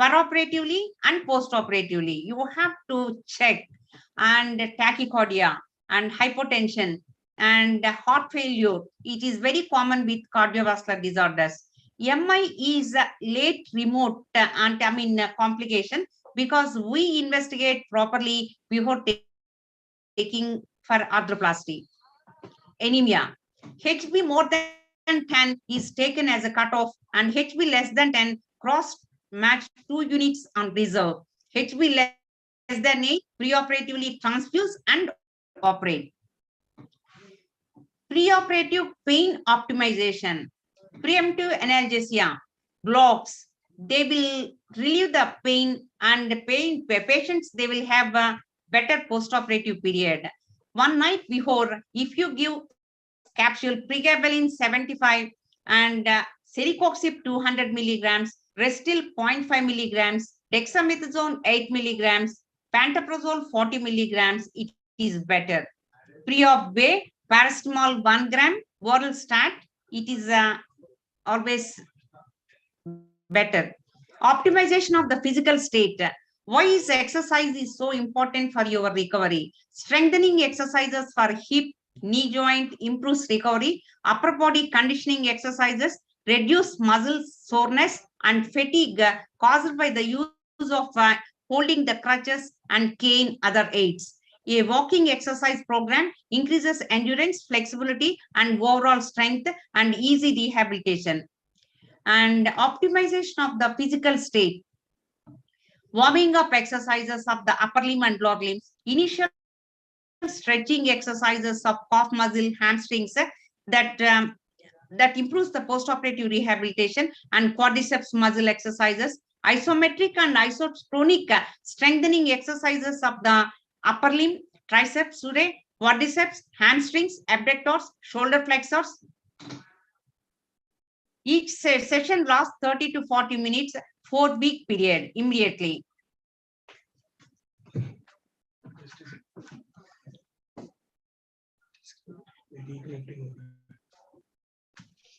peroperatively and postoperatively. You have to check. And tachycardia and hypotension and heart failure, it is very common with cardiovascular disorders. MI is late remote complication, because we investigate properly before taking for arthroplasty. Anemia, HB more than 10 is taken as a cutoff, and HB less than 10 cross match 2 units on reserve. HB less than 8 preoperatively transfuse and operate. Preoperative pain optimization. Preemptive analgesia blocks, they will relieve the pain, and the patients, they will have a better postoperative period. One night before, if you give capsule pregabalin 75 and celecoxib 200 milligrams, Restil 0.5 milligrams, dexamethasone 8 milligrams, pantoprazole 40 milligrams, it is better. Pre-op way, paracetamol 1 gram, oral stat, it is always better. Optimization of the physical state. Why is exercise is so important for your recovery? Strengthening exercises for hip, knee joint improves recovery. Upper body conditioning exercises reduce muscle soreness and fatigue caused by the use of holding the crutches and cane, other aids. A walking exercise program increases endurance, flexibility, and overall strength and easy rehabilitation. And optimization of the physical state. Warming up exercises of the upper limb and lower limbs. Initial stretching exercises of calf muscle, hamstrings, that improves the postoperative rehabilitation, and quadriceps muscle exercises. Isometric and isotonic strengthening exercises of the upper limb, triceps, surae, quadriceps, hamstrings, abductors, shoulder flexors. Each session lasts 30 to 40 minutes, 4-week period immediately.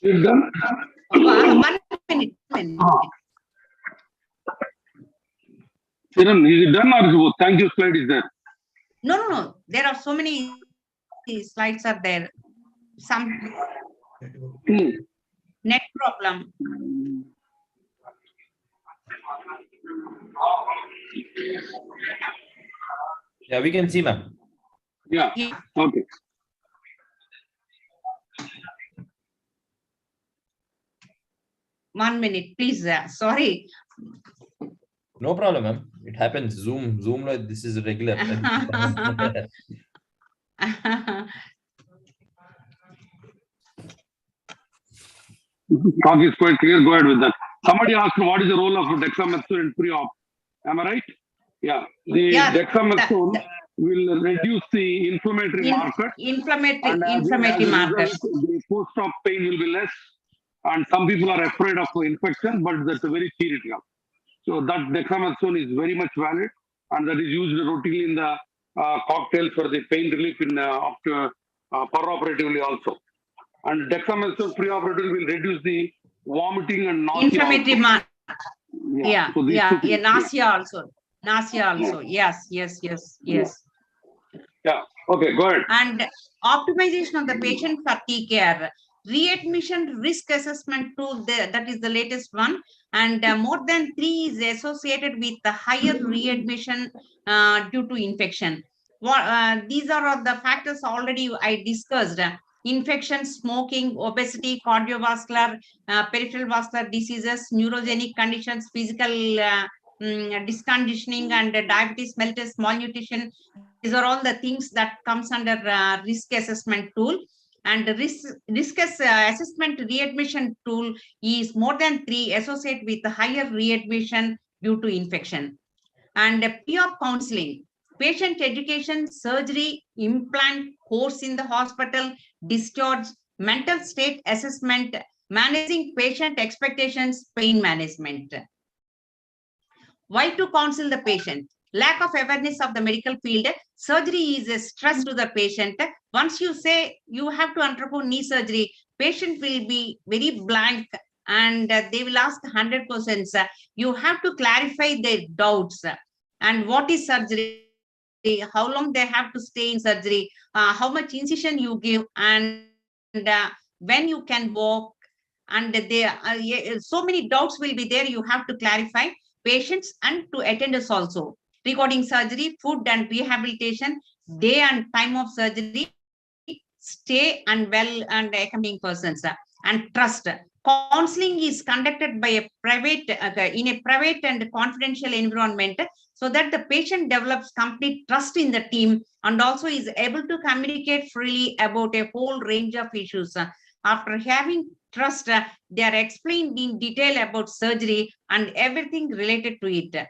Is done? 1 minute. Kiran, is it done or thank you slide is there? No. There are so many slides are there. Some net problem. Yeah, we can see, ma'am. Yeah. Okay. One minute, please. Sorry. No problem, ma'am. It happens. Zoom, this is regular. Talk is quite clear. Go ahead with that. Somebody asked what is the role of dexamethasone in pre-op. Am I right? Yeah. The dexamethasone will reduce the inflammatory marker. Inflammatory markers. The post-op pain will be less. And some people are afraid of infection, but that's a very theoretical. So that dexamethasone is very much valid, and that is used routinely in the cocktail for the pain relief in after perioperatively also. And dexamethasone preoperatively will reduce the vomiting and nausea. Inflammatory marker. Yeah, so nausea also. Nausea also. Yes. Yeah. Okay, go ahead. And optimization of the patient fatigue care. Readmission risk assessment tool, that is the latest one. And more than 3 is associated with the higher readmission due to infection. These are all the factors already I discussed. Infection, smoking, obesity, cardiovascular, peripheral vascular diseases, neurogenic conditions, physical disconditioning, and diabetes mellitus, malnutrition. These are all the things that comes under risk assessment tool. And the risk assessment readmission tool is more than 3 associated with the higher readmission due to infection. And pre-op counseling, patient education, surgery, implant, course in the hospital, discharge, mental state assessment, managing patient expectations, pain management. Why to counsel the patient? Lack of awareness of the medical field. Surgery is a stress to the patient. Once you say you have to undergo knee surgery, patient will be very blank and they will ask 100%. You have to clarify their doubts. And what is surgery? How long they have to stay in surgery? How much incision you give, and when you can walk. And so many doubts will be there. You have to clarify patients and to attenders also. Regarding surgery, food and rehabilitation, day and time of surgery, stay and well and accompanying persons, and trust. Counseling is conducted by a private in a private and confidential environment, so that the patient develops complete trust in the team and also is able to communicate freely about a whole range of issues. After having trust, they are explained in detail about surgery and everything related to it.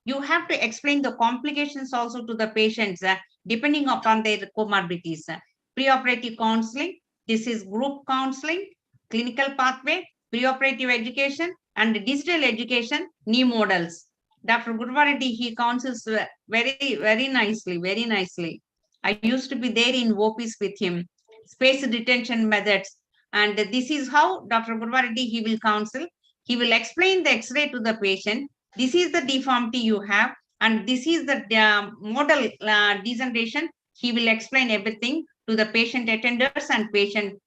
You have to explain the complications also to the patients, depending upon their comorbidities. Preoperative counseling, this is group counseling, clinical pathway, preoperative education, and digital education, new models. Dr. Gurvareddy, he counsels very nicely. I used to be there in OPs with him, space retention methods. And this is how Dr. Gurvareddy, he will counsel. He will explain the X-ray to the patient. This is the deformity you have, and this is the model degeneration. He will explain everything to the patient attenders and patient.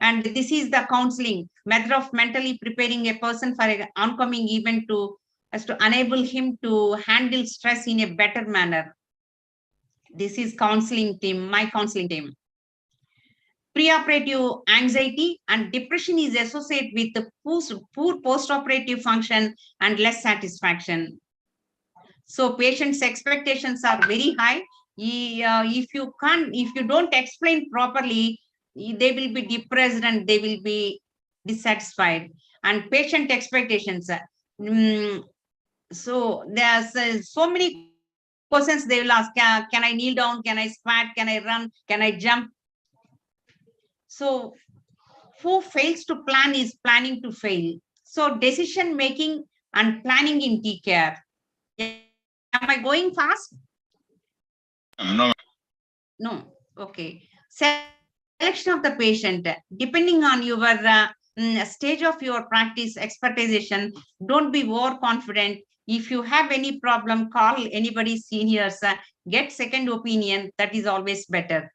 And this is the counseling method of mentally preparing a person for an oncoming event to enable him to handle stress in a better manner. This is counseling team, my counseling team. Preoperative anxiety and depression is associated with the poor postoperative function and less satisfaction. So patients' expectations are very high. If you don't explain properly, they will be depressed and they will be dissatisfied. And patient expectations. So there's so many questions they will ask. Can I kneel down? Can I squat? Can I run? Can I jump? So who fails to plan is planning to fail. So decision making and planning in TCare. Am I going fast? No. Okay. Selection of the patient, depending on your stage of your practice expertization, don't be overconfident. If you have any problem, call anybody seniors, get second opinion. That is always better.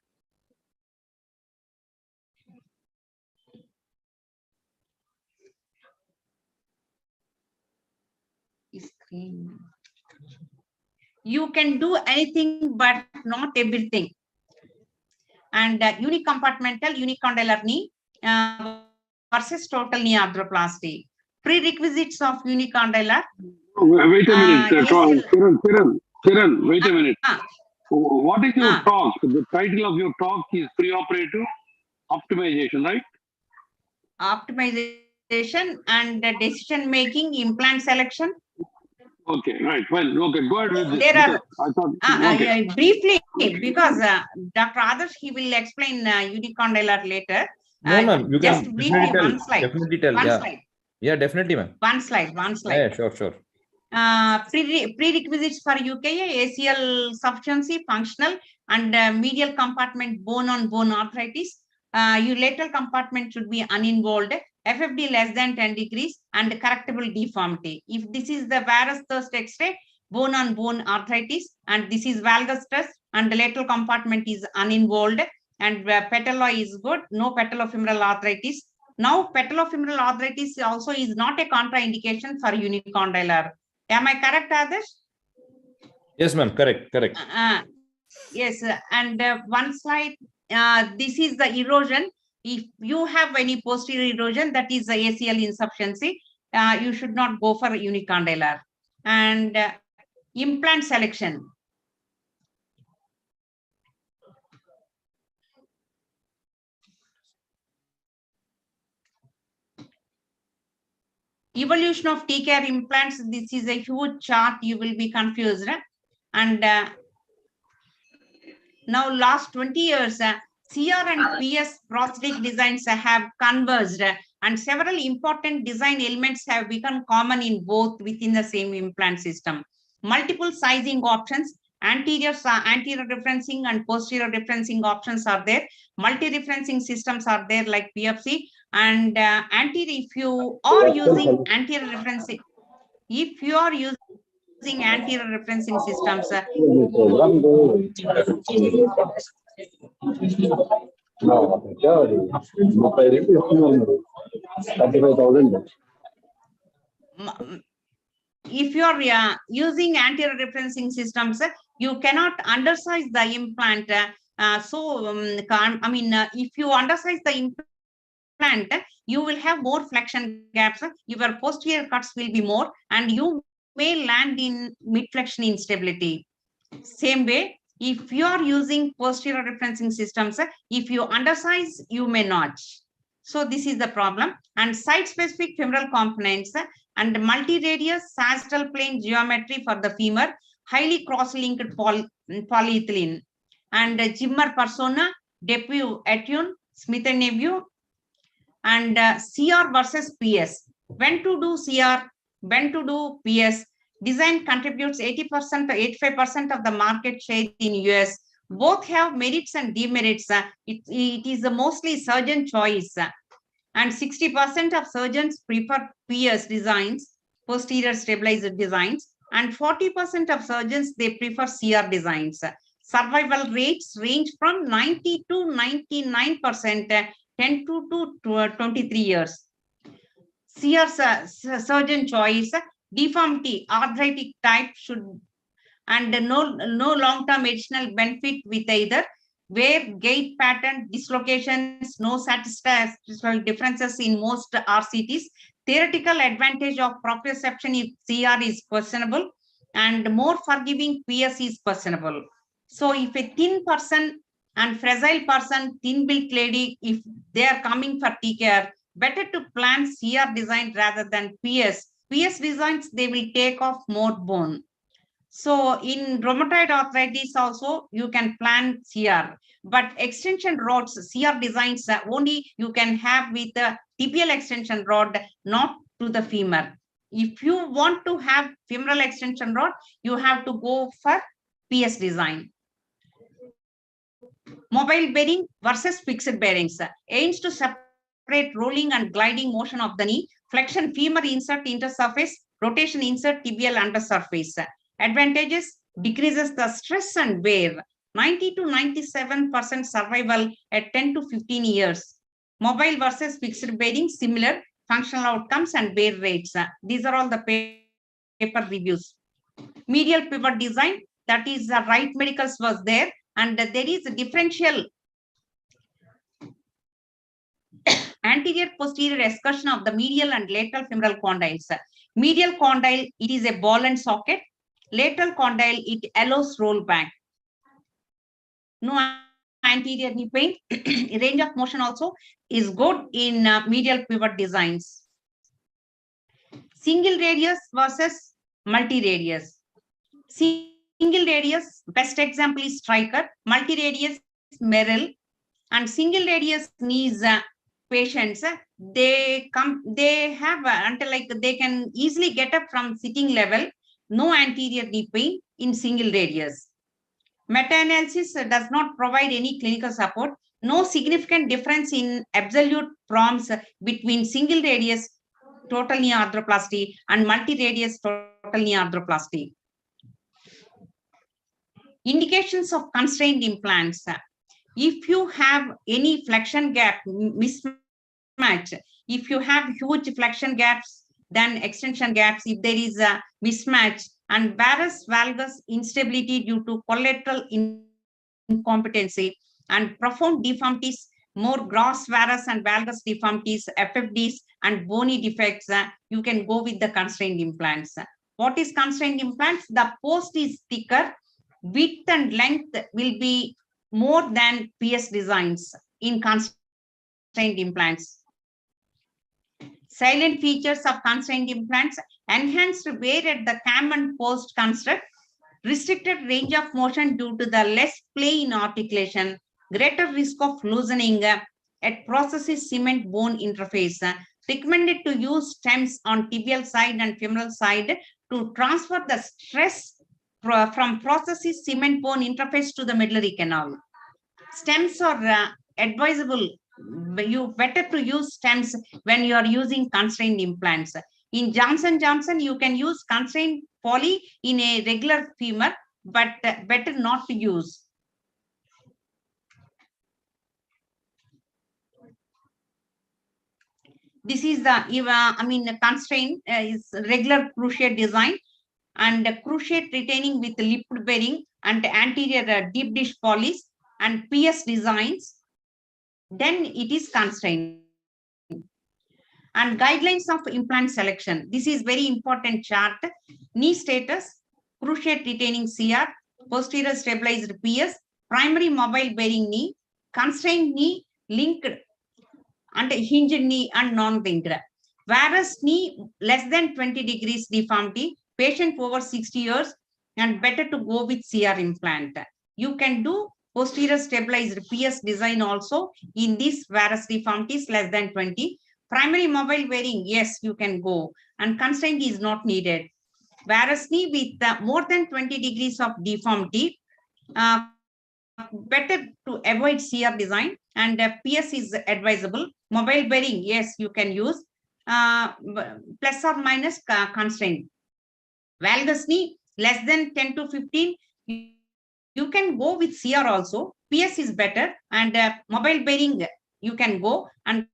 You can do anything, but not everything. And unicompartmental unicondylar knee versus total knee arthroplasty. Prerequisites of unicondylar. Wait a minute, Kiran, wait a minute. What is your talk? The title of your talk is preoperative optimization, right? Optimization and decision making, implant selection. Okay, right. Well, okay, go ahead with this. There are I thought, briefly, because Dr. Adarsh, he will explain unicondylar later. No, ma'am, you just can briefly definitely tell. one slide. Definitely tell. One Yeah. slide. Yeah, definitely, ma'am. One slide. Yeah, sure. Prerequisites for UKA, ACL sufficiency, functional, and medial compartment bone-on-bone arthritis. Lateral compartment should be uninvolved, FFD less than 10 degrees, and correctable deformity. If this is the varus thirst X-ray, bone-on-bone arthritis, and this is valgus stress, and the lateral compartment is uninvolved, and patella is good, no patellofemoral arthritis. Now, patellofemoral arthritis also is not a contraindication for unicondylar. Am I correct, Adarsh? Yes, ma'am. Correct. Yes, and one slide. This is the erosion. If you have any posterior erosion, that is the ACL insufficiency. You should not go for unicondylar. And implant selection. Evolution of T-care implants. This is a huge chart. You will be confused. And now last 20 years, CR and PS prosthetic designs have converged, and several important design elements have become common in both within the same implant system. Multiple sizing options, anterior referencing and posterior referencing options are there. Multi-referencing systems are there like PFC, and anterior, if you are using anterior referencing, anterior referencing systems, if you are using anterior referencing systems, you cannot undersize the implant. If you undersize the implant, you will have more flexion gaps. Your posterior cuts will be more, and you may land in mid-flexion instability. Same way, if you are using posterior referencing systems, if you undersize, you may not. So this is the problem. And site-specific femoral components and multi-radius sagittal plane geometry for the femur, highly cross-linked polyethylene, and Zimmer persona, Depuy Attune, Smith and Nephew, and CR versus PS. When to do CR, when to do PS. Design contributes 80% to 85% of the market share in US. Both have merits and demerits. It is mostly surgeon choice. And 60% of surgeons prefer PS designs, posterior stabilized designs, and 40% of surgeons, they prefer CR designs. Survival rates range from 90 to 99%, 10 to 23 years. CR surgeon choice, deformity, arthritic type should, and no long-term additional benefit with either, where gait pattern, dislocations, no statistical differences in most RCTs. Theoretical advantage of proprioception if CR is questionable, and more forgiving PS is questionable. So if a thin person and fragile person, thin-built lady, if they are coming for TKR, better to plan CR design rather than PS. PS designs, they will take off more bone. So in rheumatoid arthritis also, you can plan CR, but extension rods, CR designs only you can have with the tibial extension rod, not to the femur. If you want to have femoral extension rod, you have to go for PS design. Mobile bearing versus fixed bearings aims to separate rolling and gliding motion of the knee, flexion femur insert intersurface, rotation insert tibial undersurface. Advantages: decreases the stress and wear, 90 to 97% survival at 10 to 15 years. Mobile versus fixed bearing, similar functional outcomes and wear rates. These are all the paper reviews. Medial pivot design, that is the right medicals was there, and there is a differential anterior posterior excursion of the medial and lateral femoral condyles. Medial condyle, it is a ball and socket. Lateral condyle, it allows roll back. No anterior knee pain. Range of motion also is good in medial pivot designs. Single radius versus multi-radius. Single radius, best example is Stryker. Multi-radius, Merrill. And single radius knees patients, they have until like they can easily get up from sitting level. No anterior knee pain in single radius. Meta-analysis does not provide any clinical support. No significant difference in absolute prompts between single radius total knee arthroplasty and multi-radius total knee arthroplasty. Indications of constrained implants. If you have any flexion gap mismatch, if you have huge flexion gaps, then extension gaps, if there is a mismatch, and varus valgus instability due to collateral incompetency and profound deformities, more gross varus and valgus deformities, FFDs, and bony defects, you can go with the constrained implants. What is constrained implants? The post is thicker, width and length will be more than PS designs in constrained implants. Silent features of constrained implants: enhanced wear at the cam and post construct, restricted range of motion due to the less play in articulation, greater risk of loosening at prosthesis cement bone interface. Recommended to use stems on tibial side and femoral side to transfer the stress from prosthesis cement bone interface to the medullary canal. Stems are advisable. You better to use stems when you are using constrained implants. In Johnson & Johnson, you can use constrained poly in a regular femur, but better not to use. This is the constraint is regular cruciate design and cruciate retaining with lip bearing and anterior deep dish polys and PS designs. Then it is constrained. And guidelines of implant selection. This is very important chart. Knee status, cruciate retaining CR, posterior stabilized PS, primary mobile bearing knee, constrained knee, linked and hinged knee and non-linked. Varus knee less than 20 degrees deformity, patient over 60 years, and better to go with CR implant. You can do posterior stabilized PS design also in this varus deformities less than 20. Primary mobile bearing, yes, you can go, and constraint is not needed. Varus knee with more than 20 degrees of deformity, better to avoid CR design, and PS is advisable. Mobile bearing, yes, you can use, plus or minus constraint. Valgus knee less than 10 to 15, you can go with CR also. PS is better, and mobile bearing you can go, and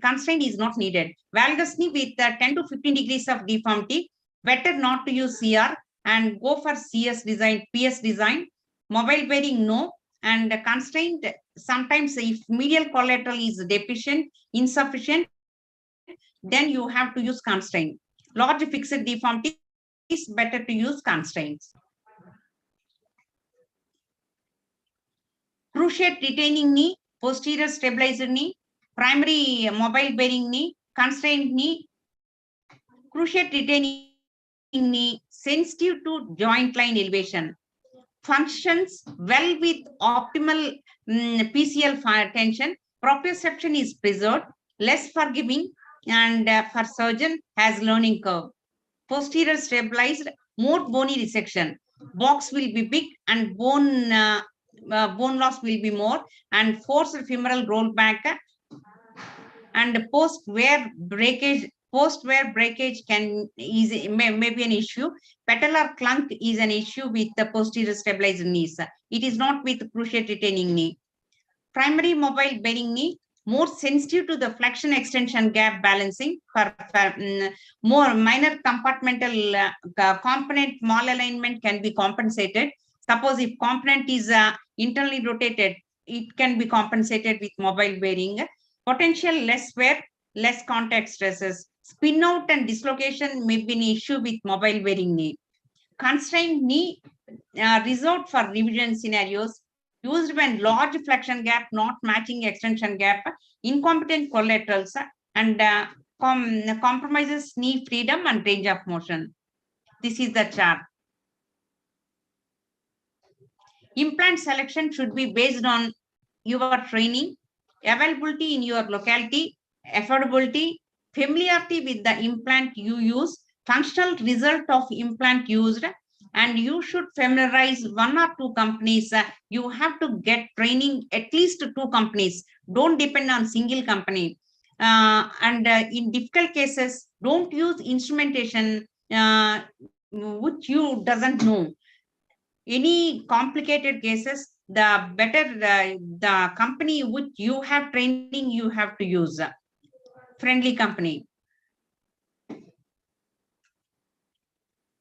constraint is not needed. Valgus knee with 10 to 15 degrees of deformity, better not to use CR and go for CS design, PS design. Mobile bearing, no. And constraint, sometimes if medial collateral is deficient, insufficient, then you have to use constraint. Large fixed deformity is better to use constraints. Cruciate retaining knee, posterior stabilizer knee, primary mobile bearing knee, constrained knee. Cruciate retaining knee, sensitive to joint line elevation, functions well with optimal PCL tension, proprioception is preserved, less forgiving, and for surgeon has learning curve. Posterior stabilized, more bony resection, box will be big and bone loss will be more, and forced femoral rollback, and post-wear breakage may be an issue. Patellar clunk is an issue with the posterior stabilized knees. It is not with cruciate retaining knee. Primary mobile bearing knee, more sensitive to the flexion extension gap balancing for more minor compartmental component malalignment can be compensated. Suppose if component is internally rotated, it can be compensated with mobile bearing. Potential less wear, less contact stresses. Spin out and dislocation may be an issue with mobile bearing knee. Constrained knee reserved for revision scenarios, used when large flexion gap not matching extension gap, incompetent collaterals, and compromises knee freedom and range of motion. This is the chart. Implant selection should be based on your training, availability in your locality, affordability, familiarity with the implant you use, functional result of implant used, and you should familiarize one or two companies. You have to get training at least 2 companies. Don't depend on single company. And in difficult cases, don't use instrumentation which you doesn't know. Any complicated cases, the better the company which you have training, you have to use a friendly company.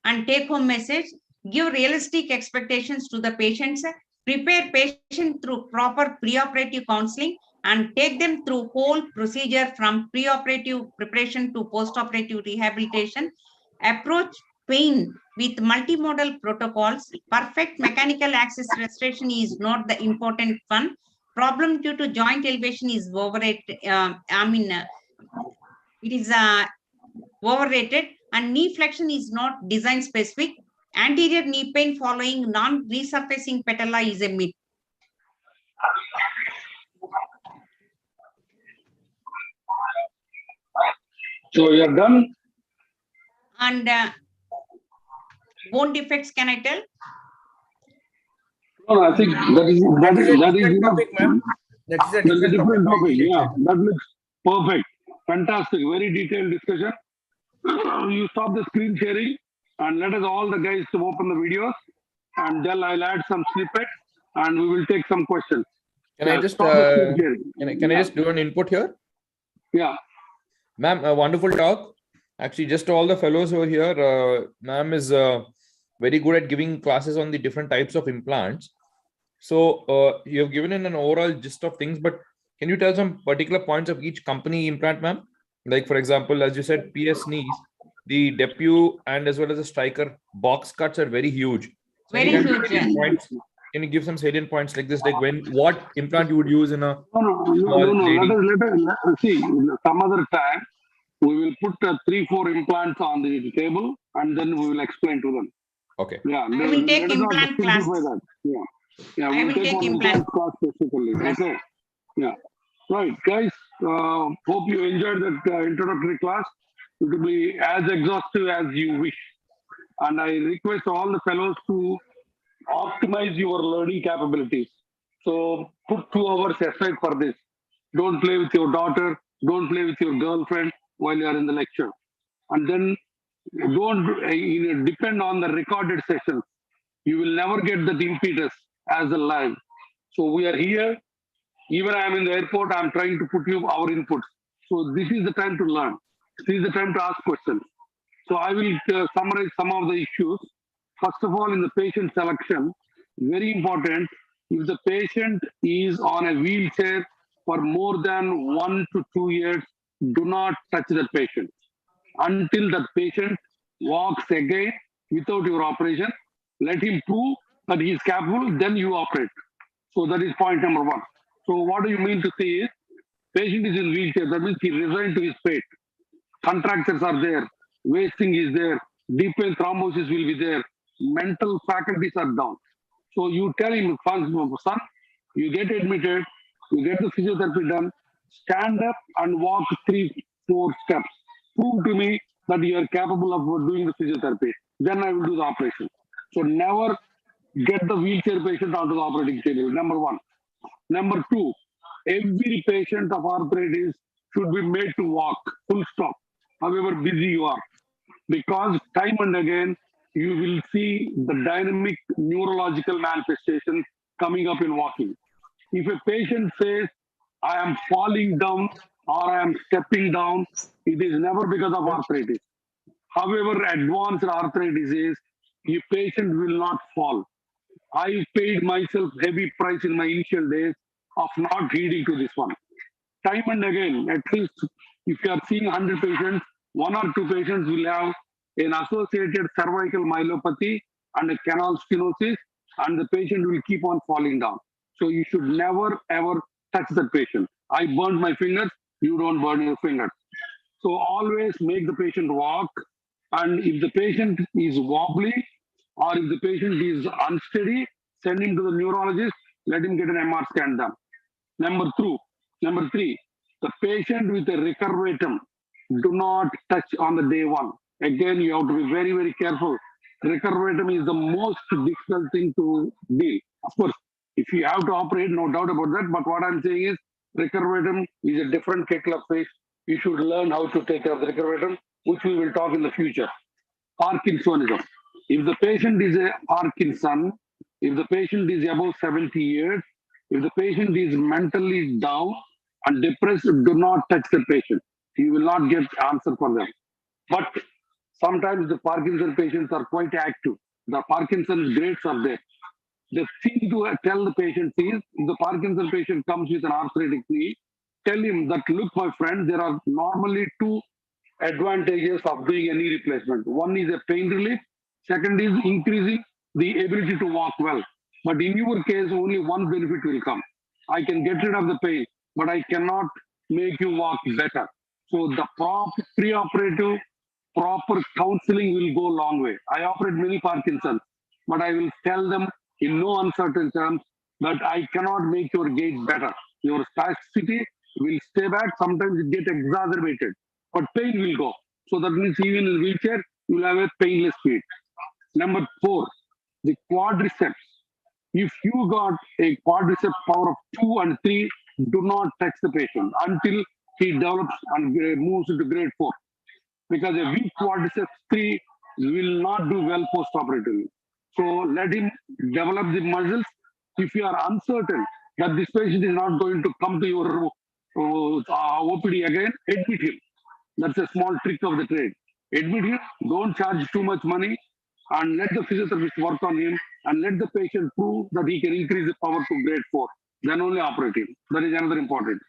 And take home message, give realistic expectations to the patients, prepare patient through proper preoperative counseling, and take them through whole procedure from preoperative preparation to postoperative rehabilitation. Approach pain with multimodal protocols. Perfect mechanical access restoration is not the important one. Problem due to joint elevation is overrated. It is overrated, and knee flexion is not design specific. Anterior knee pain following non-resurfacing patella is a myth. So you are done. And bone defects, can I tell? No, I think that is topic, ma'am. That is a different topic. Yeah, that looks perfect. Fantastic. Very detailed discussion. You stop the screen sharing and let us all the guys to open the videos, and then I'll add some snippets and we will take some questions. Can I just can I just do an input here? Yeah. Ma'am, a wonderful talk. Actually, just all the fellows over here, ma'am is very good at giving classes on the different types of implants. So you have given in an overall gist of things, but can you tell some particular points of each company implant, ma'am? Like, for example, as you said, PS knees, the debut and as well as the striker box cuts are very huge. So very huge. Can you give some salient points like this, like what implant you would use in a small lady? Let us see. Some other time we will put 3-4 implants on the table and then we will explain to them. Okay. Yeah. I will take implant class. Yeah. I will take implant class specifically. Okay. Yeah. Right, guys. Hope you enjoyed that introductory class. It will be as exhaustive as you wish. And I request all the fellows to optimize your learning capabilities. So put 2 hours aside for this. Don't play with your daughter. Don't play with your girlfriend while you are in the lecture. And then don't depend on the recorded sessions. You will never get that impetus as a live. So we are here. Even I am in the airport, I am trying to put you our inputs. So this is the time to learn. This is the time to ask questions. So I will summarize some of the issues. First of all, in the patient selection, very important, if the patient is on a wheelchair for more than 1 to 2 years, do not touch that patient. Until that patient walks again without your operation, let him prove that he is capable, then you operate. So that is point number 1. So what do you mean to say is, patient is in wheelchair, that means he resigned to his fate. Contractures are there, wasting is there, deep vein thrombosis will be there, mental faculties are down. So you tell him, son, you get admitted, you get the physiotherapy done, stand up and walk 3-4 steps. Prove to me that you are capable of doing the physiotherapy. Then I will do the operation. So never get the wheelchair patient onto the operating table, number 1. Number 2, every patient of arthritis should be made to walk, full stop, however busy you are. Because time and again, you will see the dynamic neurological manifestation coming up in walking. If a patient says, I am falling down or I am stepping down, it is never because of arthritis. However advanced arthritis is, a patient will not fall. I paid myself heavy price in my initial days of not heeding to this one. Time and again, at least if you are seeing 100 patients, one or two patients will have an associated cervical myelopathy and a canal stenosis, and the patient will keep on falling down. So you should never ever touch the patient. I burned my fingers, you don't burn your fingers. So always make the patient walk. And if the patient is wobbly or if the patient is unsteady, send him to the neurologist, let him get an MR scan done. Number three, the patient with a recurvatum, do not touch on the day one. Again, you have to be very, very careful. Recurvatum is the most difficult thing to deal. Of course, if you have to operate, no doubt about that. But what I'm saying is, recurvatum is a different kettle of fish. You should learn how to take care of the recurvatum, which we will talk in the future. Parkinsonism. If the patient is a Parkinson, if the patient is above 70 years, if the patient is mentally down and depressed, do not touch the patient. You will not get answer for them. But sometimes the Parkinson patients are quite active. The Parkinson grades are there. The thing to tell the patient is, if the Parkinson patient comes with an arthritic knee, tell him that, look, my friend, there are normally two advantages of doing a knee replacement. One is a pain relief. Second is increasing the ability to walk well. But in your case, only one benefit will come. I can get rid of the pain, but I cannot make you walk better. So the pre-operative proper counseling will go a long way. I operate many Parkinson's, but I will tell them in no uncertain terms that I cannot make your gait better. Your spasticity will stay back. Sometimes it gets exacerbated, but pain will go. So that means even in wheelchair, you will have a painless feet. Number 4, the quadriceps. If you got a quadriceps power of 2 and 3, do not touch the patient until he develops and moves into grade 4. Because a weak quadriceps 3 will not do well post-operatively. So let him develop the muscles. If you are uncertain that this patient is not going to come to your OPD again, admit him. That's a small trick of the trade. Admit him, don't charge too much money, and let the physiotherapist work on him, and let the patient prove that he can increase the power to grade 4. Then only operate him. That is another important.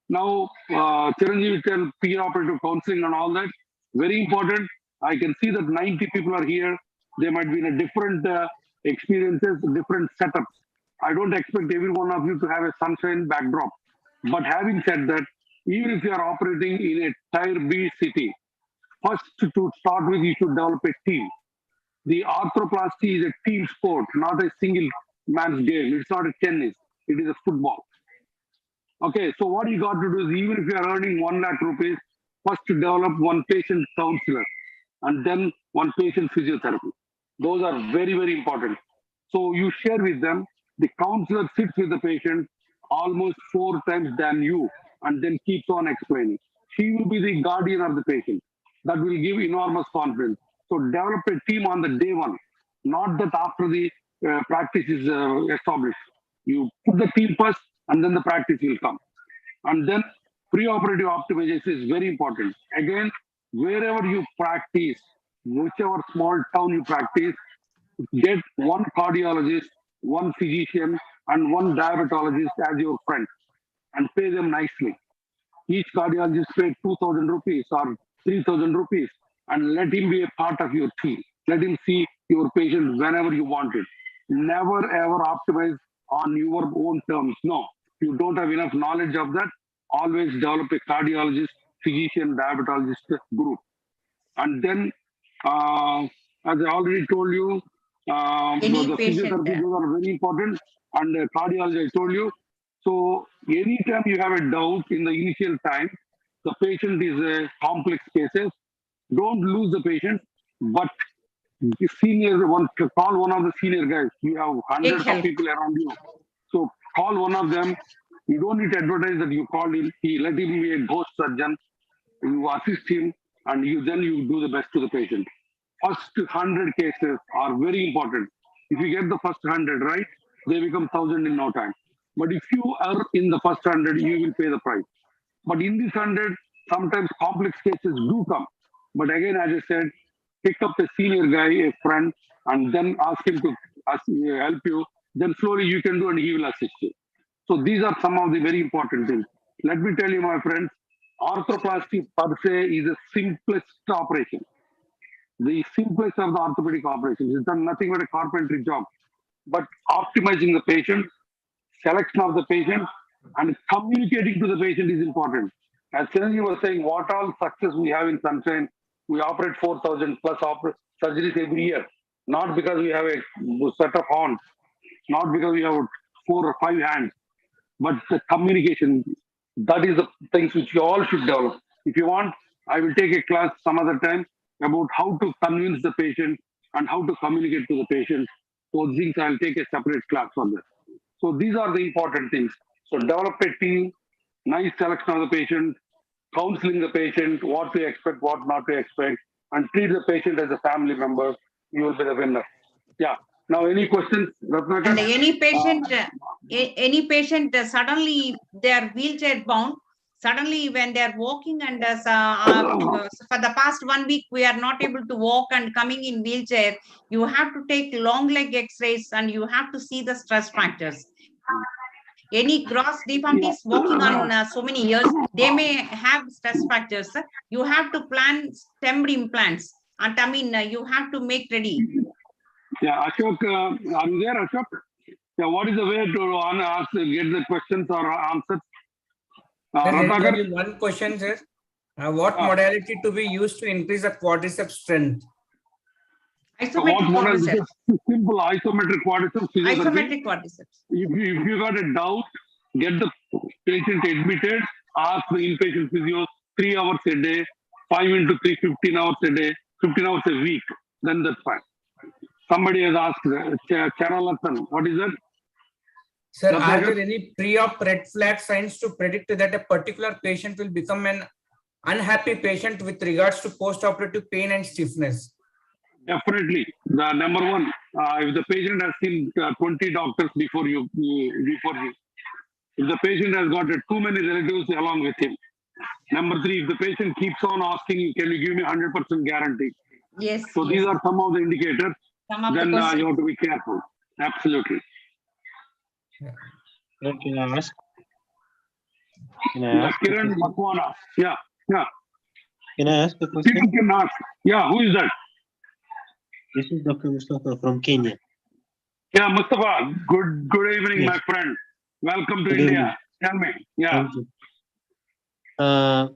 Now, Chiranjeev tell pre-operative counseling and all that. Very important. I can see that 90 people are here. They might be in a different experiences, different setups. I don't expect every one of you to have a sunshine backdrop. But having said that, even if you are operating in a tier B city, first to start with, you should develop a team. The arthroplasty is a team sport, not a single man's game. It's not a tennis. It is a football. Okay, so what you got to do is, even if you are earning 1 lakh rupees, first to develop one patient counselor and then one patient physiotherapy. Those are very, very important. So you share with them. The counselor sits with the patient almost 4 times than you and then keeps on explaining. She will be the guardian of the patient. That will give enormous confidence. So develop a team on the day one, not that after the practice is established. You put the team first and then the practice will come. And then pre-operative optimization is very important. Again, wherever you practice, whichever small town you practice, get one cardiologist, one physician, and one diabetologist as your friend and pay them nicely. Each cardiologist pay 2,000 rupees or 3,000 rupees and let him be a part of your team. Let him see your patient whenever you want it. Never ever optimize on your own terms. No, you don't have enough knowledge of that. Always develop a cardiologist, physician, diabetologist group. And then, as I already told you, the physiotherapy, those are very important. And cardiology, I told you. So anytime you have a doubt in the initial time, the patient is a complex cases, don't lose the patient, but the senior one, call one of the senior guys. You have hundreds of people around you. So call one of them. You don't need to advertise that you called him. Let him be a ghost surgeon. You assist him, and then you do the best to the patient. First 100 cases are very important. If you get the first 100 right, they become 1,000 in no time. But if you are in the first 100, you will pay the price. But in this 100, sometimes complex cases do come. But again, as I said, pick up a senior guy, a friend, and then ask him to help you. Then slowly you can do and he will assist you. So these are some of the very important things. Let me tell you, my friends, arthroplasty per se is the simplest operation. The simplest of the orthopedic operations. It's done nothing but a carpentry job. But optimizing the patient, selection of the patient, and communicating to the patient is important. As Chiranjeev was saying, what all success we have in Sunshine, we operate 4,000 plus surgeries every year. Not because we have a set of horns, not because we have 4 or 5 hands, but the communication. That is the things which you all should develop. If you want, I will take a class some other time about how to convince the patient and how to communicate to the patient. So things I'll take a separate class on this. So these are the important things. So develop a team, nice selection of the patient, counseling the patient, what to expect, what not to expect, and treat the patient as a family member. You will be the winner. Yeah. Now, any questions, Ratnakar? And any patient suddenly they are wheelchair bound. Suddenly, when they are walking and for the past 1 week, we are not able to walk and coming in wheelchair, you have to take long leg x-rays and you have to see the stress factors. Any gross deformities walking on so many years, they may have stress factors. You have to plan stemmed implants. And I mean, you have to make ready. Yeah, Ashok, are you there, Ashok? Yeah, what is the way to ask, get the questions or answers? There is one question, sir. What modality to be used to increase the quadriceps strength? Isometric quadriceps. Simple isometric quadriceps. Isometric quadriceps. If you got a doubt, get the patient admitted, ask the inpatient physio 3 hours a day, 5 into 3, 15 hours a day, 15 hours a week. Then that's fine. Somebody has asked, Charalatan, what is that? Sir, are there any pre-op red flag signs to predict that a particular patient will become an unhappy patient with regards to post-operative pain and stiffness? Definitely. The number one, if the patient has seen 20 doctors before you, if the patient has got too many relatives along with him. Number 3, if the patient keeps on asking, can you give me 100% guarantee? Yes. So these are some of the indicators. Then you have to be careful. Absolutely. Can I ask? Kiran Makwana. Yeah. Can I ask a question? People can ask. Yeah, who is that? This is Dr. Mustafa from Kenya. Yeah, Mustafa. Good evening, yes, my friend. Welcome to good India. Evening. Tell me. Yeah.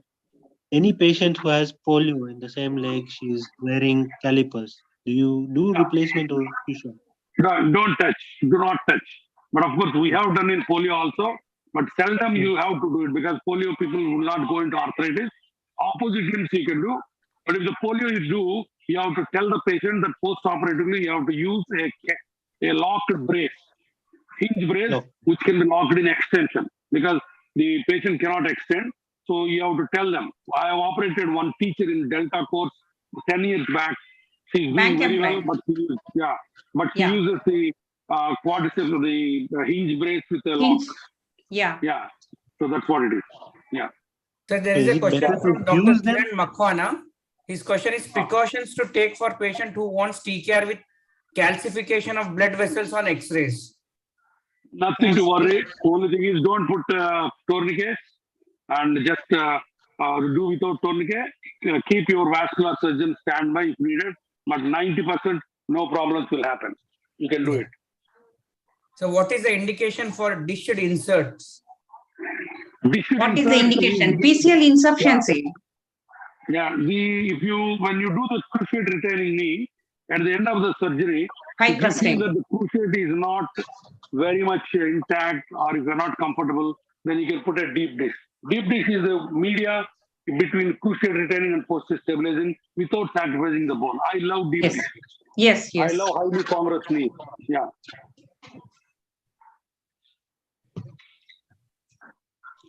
Any patient who has polio in the same leg, she is wearing calipers. Do you do replacement or push-up? Don't touch. Do not touch. But of course, we have done in polio also. But seldom you have to do it because polio people will not go into arthritis. Opposite limbs you can do. But if the polio you do, you have to tell the patient that post-operatively you have to use a locked brace, hinge brace, which can be locked in extension because the patient cannot extend. So you have to tell them. I have operated one teacher in Delta course 10 years back. She's doing very well, but she uses the quadriceps or the hinge brace with a lock. Yeah. So that's what it is. Yeah. So there is a question from Dr. Kiran Makwana. His question is precautions to take for patient who wants TKR with calcification of blood vessels on X-rays. Nothing to worry. Only thing is don't put tourniquet and just do without tourniquet. Keep your vascular surgeon standby if needed. But 90% no problems will happen. You can do it. So what is the indication for dished inserts? What is the indication? PCL insufficiency. Yeah, when you do the cruciate retaining knee, at the end of the surgery, if you feel that the cruciate is not very much intact or if you're not comfortable, then you can put a deep dish. Deep dish is the media between cruciate retaining and posterior stabilizing without sacrificing the bone. I love deep dish. Yes. I love highly congruous knee. Yeah.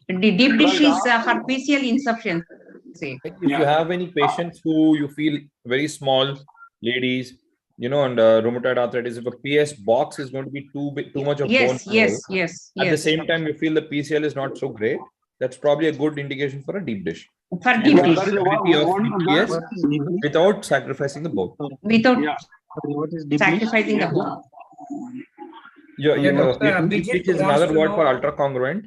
The deep dish is for PCL insufficiency. If you have any patients who you feel very small, ladies, on rheumatoid arthritis, if a PS box is going to be too much of bone Yes, mineral, yes, yes, at the yes. same time you feel the PCL is not so great, that's probably a good indication for a deep dish. For deep dish. That is Stability of one PPS What is deep dish? without sacrificing the bone. Without Yeah. Sorry, what is deep dish? sacrificing the bone. Deep dish is another word for ultra congruent.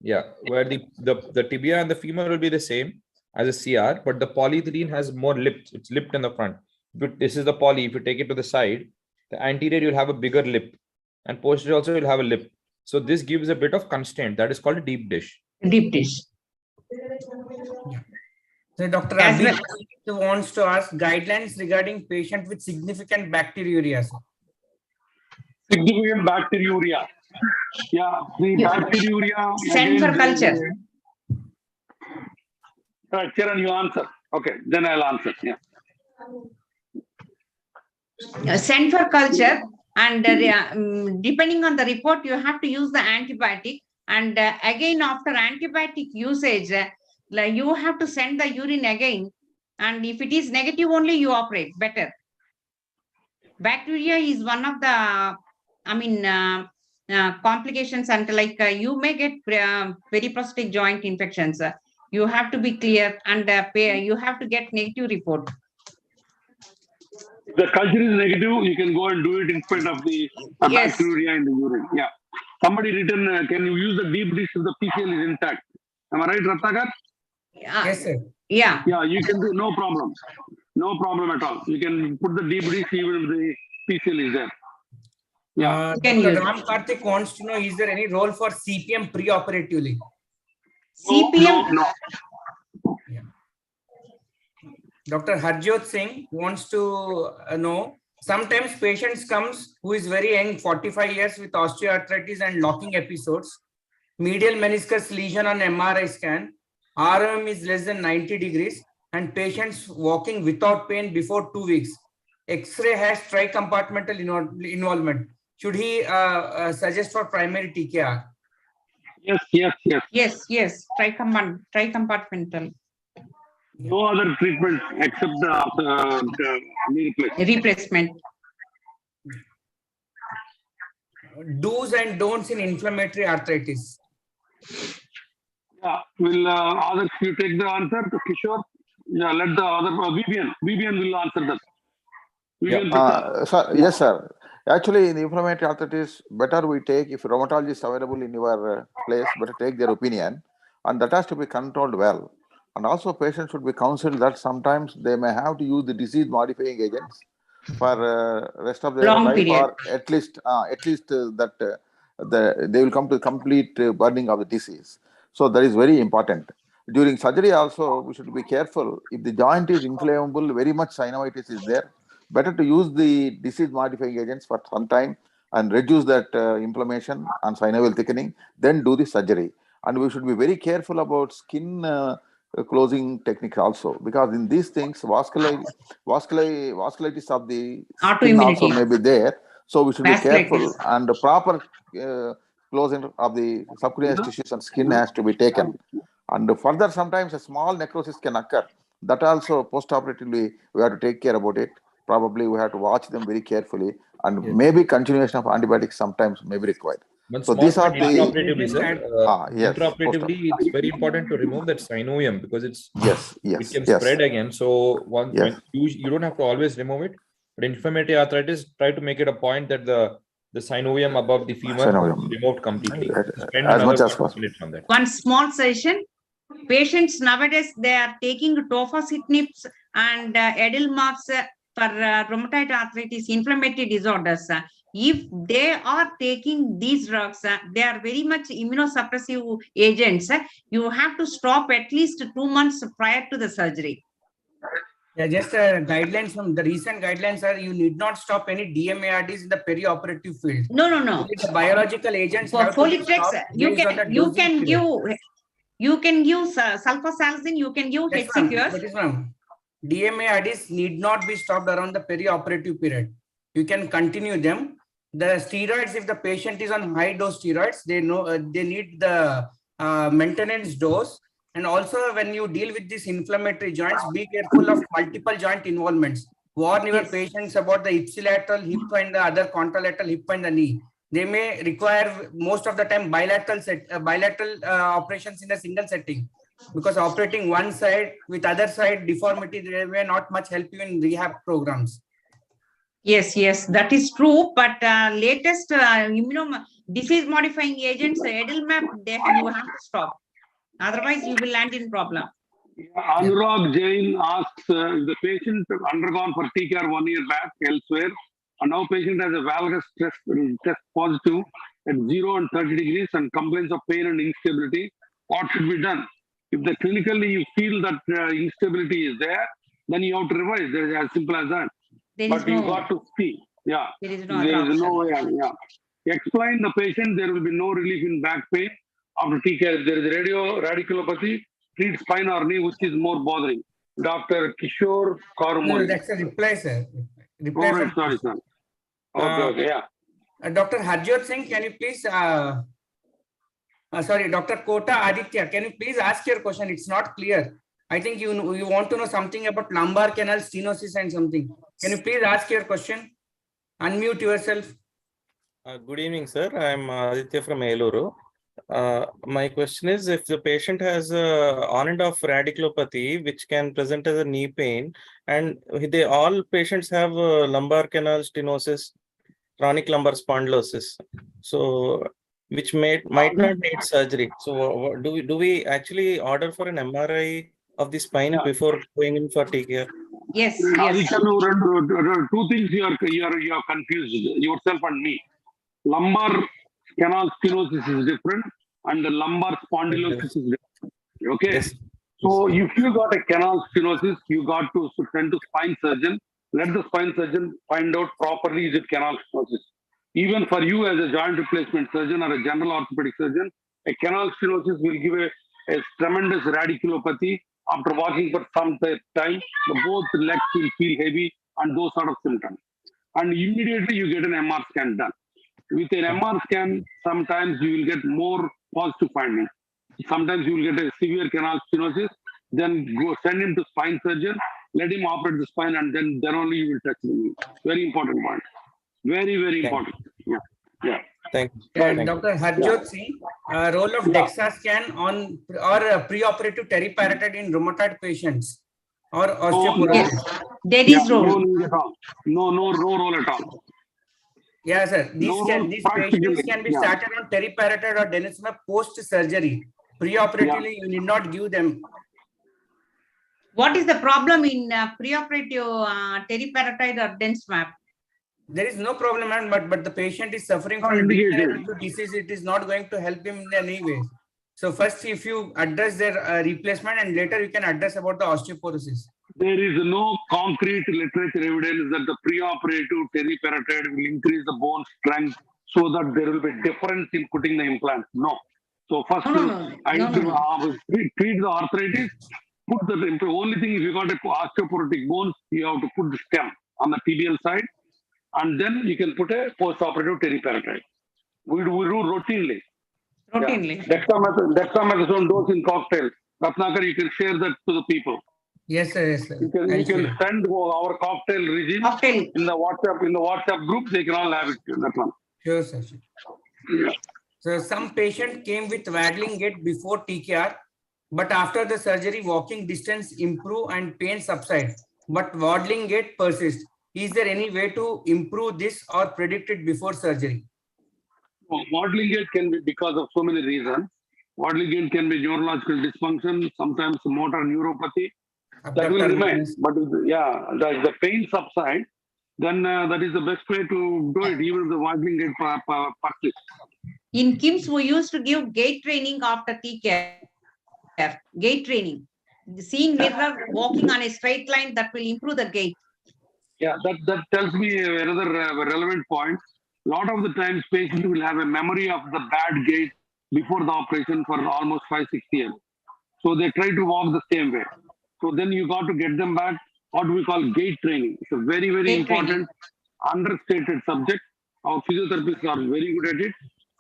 Yeah, where the tibia and the femur will be the same as a CR, but the polyethylene has more lips. It's lipped in the front. This is the poly. If you take it to the side, the anterior you'll have a bigger lip, and posterior also you'll have a lip. So this gives a bit of constraint. That is called a deep dish. Deep dish. So Dr. As Abhi wants to ask guidelines regarding patient with significant bacteriuria. Significant bacteriuria. Yeah, the bacteriuria. Send for culture. Charan, you answer. Okay, then I'll answer. Yeah. Send for culture, and depending on the report, you have to use the antibiotic. And again, after antibiotic usage, like you have to send the urine again. And if it is negative only, you operate better. Bacteria is one of the, complications, and like you may get periprosthetic joint infections. You have to be clear, and you have to get negative report. If the culture is negative, you can go and do it in front of the bacteria in the urine. Yeah. Somebody written, can you use the deep dish if the PCL is intact? Am I right, Ratnakar? Yes, sir. Yeah. Yeah, you can do, no problem. No problem at all. You can put the deep dish even if the PCL is there. Yeah. Dr. Ram Karthik wants to know, is there any role for CPM pre-operatively? CPM? No. Yeah. Dr. Harjot Singh wants to know, sometimes patients comes who is very young, 45 years with osteoarthritis and locking episodes, medial meniscus lesion on MRI scan, ROM is less than 90 degrees, and patients walking without pain before 2 weeks. X-ray has tricompartmental involvement. Should he suggest for primary TKR? Yes. Tricompartmental. No other treatment except the knee replacement. Do's and don'ts in inflammatory arthritis. Yeah, will others you take the answer to Kishore? Yeah, let the other Vivian will answer that. Yes, sir. Actually, in inflammatory arthritis, better we take, if rheumatologist is available in your place, better take their opinion, and that has to be controlled well. And also, patients should be counseled that sometimes they may have to use the disease-modifying agents for rest of their life, period. Or at least that they will come to complete burning of the disease. So that is very important. During surgery also, we should be careful. If the joint is inflammable, very much synovitis is there, better to use the disease-modifying agents for some time and reduce that inflammation and synovial thickening, then do the surgery. And we should be very careful about skin closing techniques also, because in these things, vasculitis of the skin also may be there. So we should be careful, and the proper closing of the subcutaneous tissues and skin has to be taken. And further, sometimes a small necrosis can occur. That also post-operatively we have to take care about it. Probably we have to watch them very carefully, and maybe continuation of antibiotics sometimes may be required. So these are the intraoperatively, sir. Intraoperatively, it's very important to remove that synovium, because it's it can spread again. So when you don't have to always remove it, but inflammatory arthritis, try to make it a point that the synovium above the femur is removed completely. As much as possible. One small session. Patients nowadays, they are taking tofacitinib and edelmabs for rheumatoid arthritis, inflammatory disorders. If they are taking these drugs, they are very much immunosuppressive agents. You have to stop at least 2 months prior to the surgery. Yeah, just guidelines from the recent guidelines are you need not stop any DMARDs in the perioperative field. No. The biological agents for Folitrex, you can give sulfasalazine, you can give hexacures. DMARDs need not be stopped around the perioperative period. You can continue them. The steroids, if the patient is on high dose steroids, they need the maintenance dose. And also, when you deal with these inflammatory joints, be careful of multiple joint involvements. warn your patients about the ipsilateral hip and the other contralateral hip and the knee. They may require most of the time bilateral operations in a single setting, because operating one side with other side deformity, they may not much help you in rehab programs. Yes, yes, that is true. But latest disease modifying agents, Edelmap, you have to stop. Otherwise, you will land in problem. Anurag Jain asks if the patient undergone for TKR 1 year back elsewhere, and now patient has a valgus test positive at 0 and 30 degrees and complains of pain and instability. What should be done? If the clinically you feel that instability is there, then you have to revise. There is as simple as that. But you got to see. Yeah. There is no way. Yeah. Explain the patient there will be no relief in back pain after TKR. If there is radiculopathy, treat spine or knee, which is more bothering. Dr. Kishore Karmoli. No, that's a reply, sir. Reply right, sorry, sir. Okay, yeah. Dr. Harjot Singh, can you please, sorry, Dr. Kota Aditya, can you please ask your question? It's not clear. I think you want to know something about lumbar canal stenosis and something. Can you please ask your question? Unmute yourself. Good evening, sir. I'm Aditya from Eluru. My question is, if the patient has on and off radiculopathy, which can present as a knee pain, and all patients have lumbar canal stenosis, chronic lumbar spondylosis, so which might not need surgery. So do we actually order for an MRI of the spine before going in for TKR? Yes. Two things you are confused, yourself and me. Lumbar canal stenosis is different and the lumbar spondylosis is different. Okay. Yes. So if you got a canal stenosis, you got to send to spine surgeon. Let the spine surgeon find out properly is it canal stenosis. Even for you as a joint replacement surgeon or a general orthopedic surgeon, a canal stenosis will give a tremendous radiculopathy. After walking for some time, both legs will feel heavy and those sort of symptoms. And immediately you get an MR scan done. With an MR scan, sometimes you will get more positive findings. Sometimes you will get a severe canal stenosis, then go send him to spine surgeon, let him operate the spine, and then only you will touch the knee. Very important point. Very, very important. Yeah. Thank you. Dr. Harjot Singh, role of DEXA scan on or preoperative teriparatide in rheumatoid patients or osteoporosis. Yes, there is role. No role at all. Yeah, sir. These patients can be started on teriparatide or denosumab post-surgery. Preoperatively, you need not give them. What is the problem in preoperative teriparatide or denosumab? There is no problem, but the patient is suffering from degenerative disease. It is not going to help him in any way. So first, if you address their replacement, and later you can address about the osteoporosis. There is no concrete literature evidence that the preoperative teriparatide will increase the bone strength so that there will be difference in putting the implant. No. So first, treat the arthritis. Put the only thing, if you got a osteoporotic bones, you have to put the stem on the tibial side. And then you can put a post-operative teriparatide. We do routinely. Routinely. Yeah. Dexamethasone dose in cocktail. Ratnakar, you can share that to the people. Yes, sir. Yes, sir. You can send our cocktail regime in the WhatsApp group. They can all have it. That one. Sure, sir. Yeah. So some patient came with waddling gait before TKR, but after the surgery, walking distance improve and pain subside, but waddling gait persists. Is there any way to improve this or predict it before surgery? Waddling gait can be because of so many reasons. Waddling gait can be neurological dysfunction, sometimes motor neuropathy. That will remain. But the pain subside, then that is the best way to do it, even if the waddling gait persists. In KIMS, we used to give gait training after TKR. Gait training. Seeing mirror, walking on a straight line, that will improve the gait. Yeah, that tells me another relevant point. A lot of the times patients will have a memory of the bad gait before the operation for almost 5-6 years. So they try to walk the same way. So then you got to get them back, what we call gait training. It's a very, very important, understated subject. Our physiotherapists are very good at it.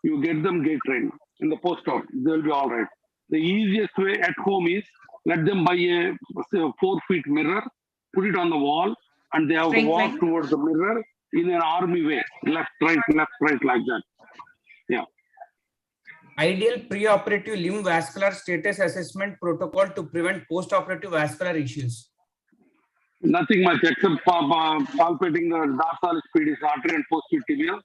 You get them gait training in the post-op. They'll be all right. The easiest way at home is let them buy a 4-feet mirror, put it on the wall, and they have Straight to walk line. towards the mirror in an army way, left, right, like that. Yeah. Ideal preoperative limb vascular status assessment protocol to prevent postoperative vascular issues. Nothing much except palpating the dorsalis pedis artery and posterior tibia.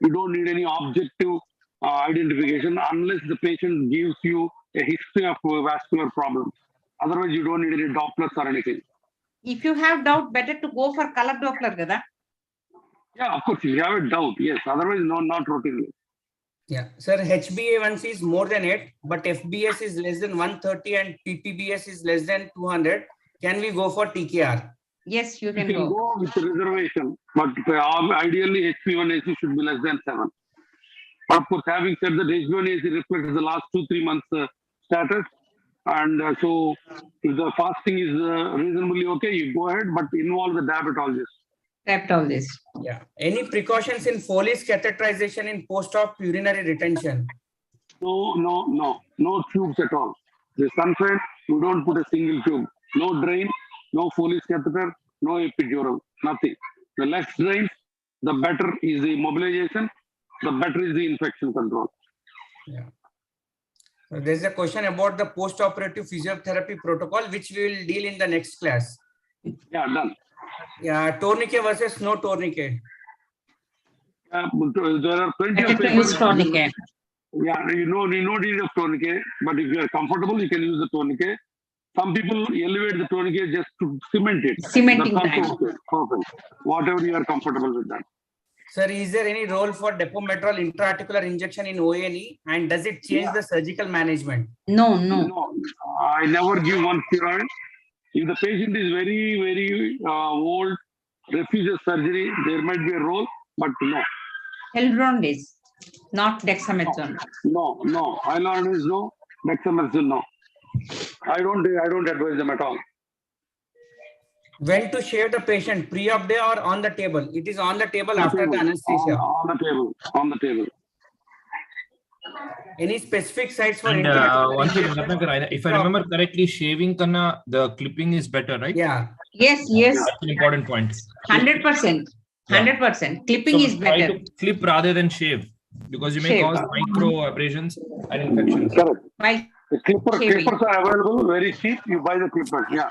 You don't need any objective identification unless the patient gives you a history of vascular problems. Otherwise, you don't need any Dopplers or anything. If you have doubt, better to go for color Doppler, Gada. Yeah, of course, if you have a doubt, yes. Otherwise, no, not routinely. Yeah, sir, HbA1c is more than 8, but FBS is less than 130 and PPBS is less than 200. Can we go for TKR? Yes, you You can can go. go with reservation, but ideally HbA1c should be less than 7. But of course, having said that, HbA1c reflects the last 2-3 months status, and so if the fasting is reasonably okay, you go ahead, but involve the diabetologist. Diabetologist. Yeah. Any precautions in Foley's catheterization in post-op urinary retention? No tubes at all. The sunshine, you don't put a single tube. No drain, no Foley's catheter, no epidural, nothing. The less drains, the better is the mobilization, the better is the infection control. Yeah. So there's a question about the post-operative physiotherapy protocol, which we will deal in the next class. Yeah, done. Yeah, tourniquet versus no tourniquet. There are plenty Better of to use tourniquet. Yeah, you know need of tourniquet, but if you are comfortable, you can use the tourniquet. Some people elevate the tourniquet just to cement it. Cementing That's time. also okay. Perfect. Whatever you are comfortable with that. Sir, is there any role for depometrol intraarticular injection in ONE, and does it change the surgical management? No. No, I never give one steroid. If the patient is very old, refuses surgery, there might be a role, but no. Hyaluron is not dexamethasone. No. Hyaluron is no. Dexamethasone no. I don't advise them at all. When to shave the patient, pre-op day or on the table? It is on the table after the anesthesia. On the table. Any specific sites for And one thing, if I remember correctly, shaving kanna, the clipping is better, right? Yeah. Yes. That's an important point. 100%. 100%. Clipping So is try better. to clip rather than shave, because you may Shave. cause micro abrasions and infections. Correct. While The clippers are available, very cheap. You buy the clippers. Yeah.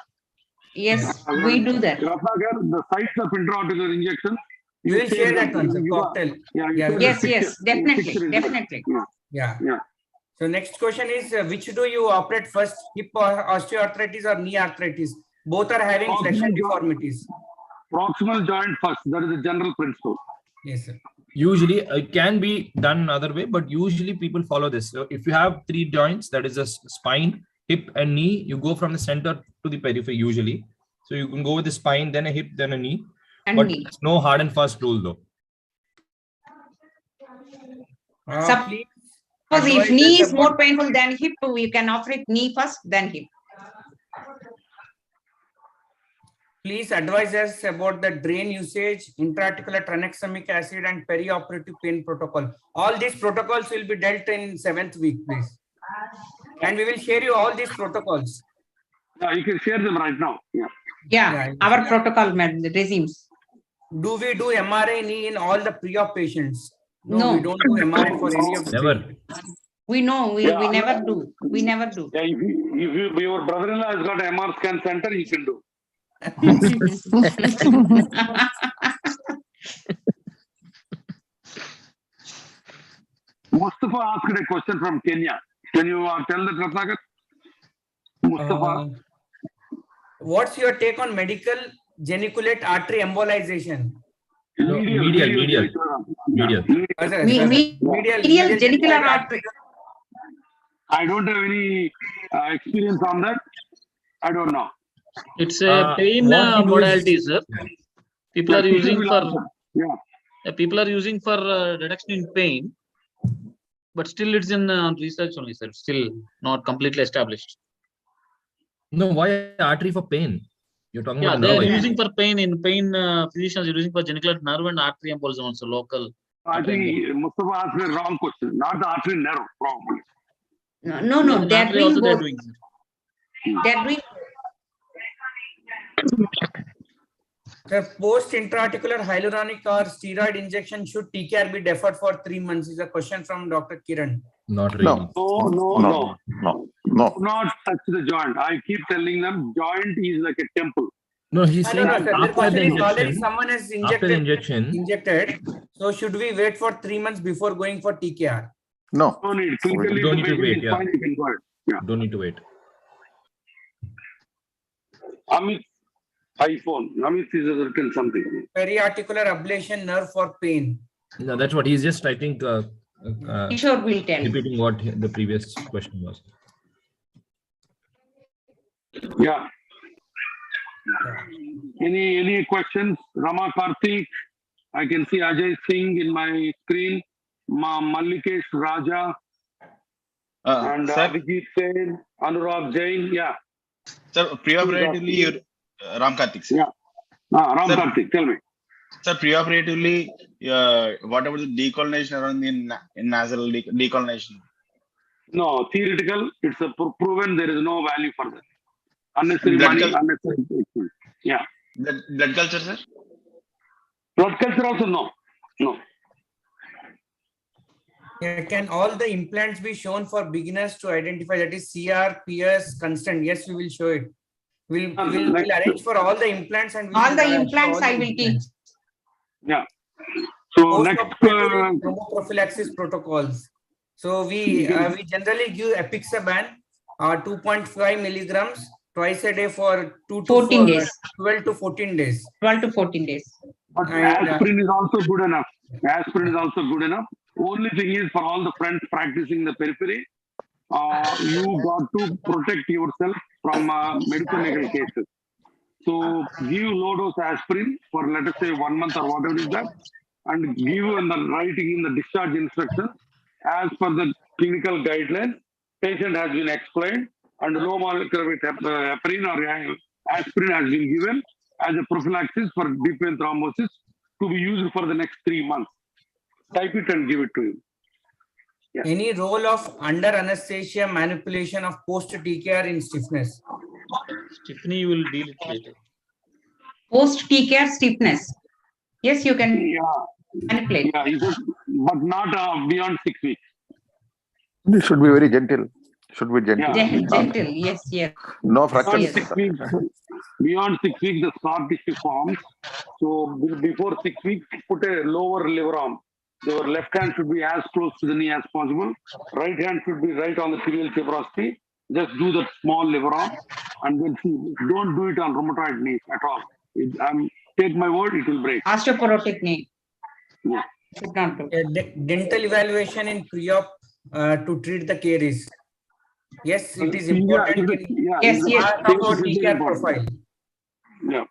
yes, we do that. The sites of intraarticular injection. You will share that one, sir, cocktail. Yes, definitely. Yeah. So next question is, which do you operate first, hip osteoarthritis or knee arthritis? Both are having flexion deformities. Proximal joint first. That is the general principle. Yes, sir. Usually it can be done another way, but usually people follow this. So if you have 3 joints, that is a spine, hip and knee, you go from the center to the periphery usually. So you can go with the spine, then a hip, then a knee. But it's no hard and fast rule though. Suppose if knee is more painful than hip, we can offer it knee first, then hip. Please advise us about the drain usage, intraarticular tranexamic acid, and perioperative pain protocol. All these protocols will be dealt in 7th week, please. And we will share you all these protocols. Yeah, you can share them right now. Yeah, our protocol regimes. Do we do MRI knee in all the pre-op patients? No, we don't do MRI for any of the Never. We know, we never do. We never do. Yeah, if your brother-in-law has got MR scan center, you can do. Mustafa asked a question from Kenya. Can you tell the Ratnagar? Mustafa. What's your take on medical geniculate artery embolization? Medial. Medial genicular artery. I don't have any experience on that. I don't know. It's a pain modality, sir. People are using for reduction in pain, but still it's in research only, sir. Still not completely established. No, why artery for pain? You're talking about they are nerve. using for pain. In pain, physicians are using for genicular nerve and artery embolism also local. I think Mustafa asked a wrong question. Not the artery nerve, probably. No. They are doing both. They are doing. Sir, post intra-articular hyaluronic or steroid injection, should TKR be deferred for 3 months? Is a question from Dr. Kiran. Not really. No. No. Do not touch the joint. I keep telling them joint is like a temple. No, he's saying No, sir. The question is already someone has after the injection. injected. So should we wait for 3 months before going for TKR? No. No need. You don't need to wait. Yeah. You can go ahead. Yeah. Don't need to wait. Amit, iPhone. Amit is written something. Periarticular ablation nerve for pain. No, that's what he's just, I think, Kishore will tell. repeating what the previous question was. Yeah. Any questions? Rama Karthik. I can see Ajay Singh in my screen. Mallikesh Raja. And Abhijit Sen, Anurag Jain. Yeah. Sir, preoperatively, Ram Karthik. Sir. Yeah. Ram Karthik, tell me. Sir, preoperatively, whatever the decolonization around in nasal decolonization? No, theoretical. It's a proven. There is no value for that. Unnecessary money, unnecessary treatment. Yeah. Blood culture, sir? Blood culture also no. No. Can all the implants be shown for beginners to identify, that is CR, PS, constant? Yes, we will show it. We'll arrange for all the implants and all the implants I will teach. Yeah. So next prophylaxis protocols. So we generally give apixaban 2.5 milligrams twice a day for 12 to 14 days. 12 to 14 days. But aspirin is also good enough. Aspirin is also good enough. Only thing is, for all the friends practicing the periphery, you got to protect yourself from medical legal cases. So give low dose aspirin for, let us say, 1 month or whatever is that, and give in the writing in the discharge instructions as per the clinical guidelines. Patient has been explained, and low molecular weight heparin or aspirin has been given as a prophylaxis for deep vein thrombosis to be used for the next 3 months. Type it and give it to him. Yeah. Any role of under anesthesia manipulation of post TKR in stiffness? Tiffany will deal it later. Post TKR stiffness. Yes, you can manipulate. Yeah, but not beyond 6 weeks. It should be very gentle. Should be gentle. Yeah. Gentle. Yes, yes. No fractures. Beyond 6 weeks, the scar tissue forms. So before 6 weeks, put a lower liver arm. Your left hand should be as close to the knee as possible. Right hand should be right on the tibial tuberosity. Just do the small liver arm and then see. Don't do it on rheumatoid knees at all. Take my word, it will break. Osteoporotic knee. Yeah. Dental evaluation in pre-op to treat the caries. Yes, it is important. Yes. TKR profile. Yeah.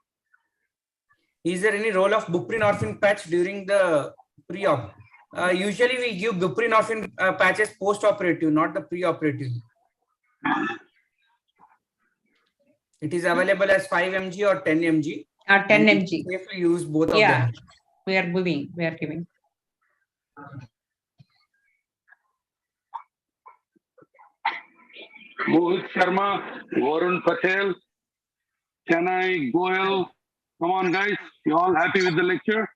Is there any role of buprenorphine patch during the pre-op? Usually we give buprenorphine patches post-operative, not the pre-operative. It is available as 5 mg or 10 mg. 10 mg. Safely use both of them. We are giving. Mohit Sharma, Varun Patel, Chennai, Goel. Come on, guys. You all happy with the lecture?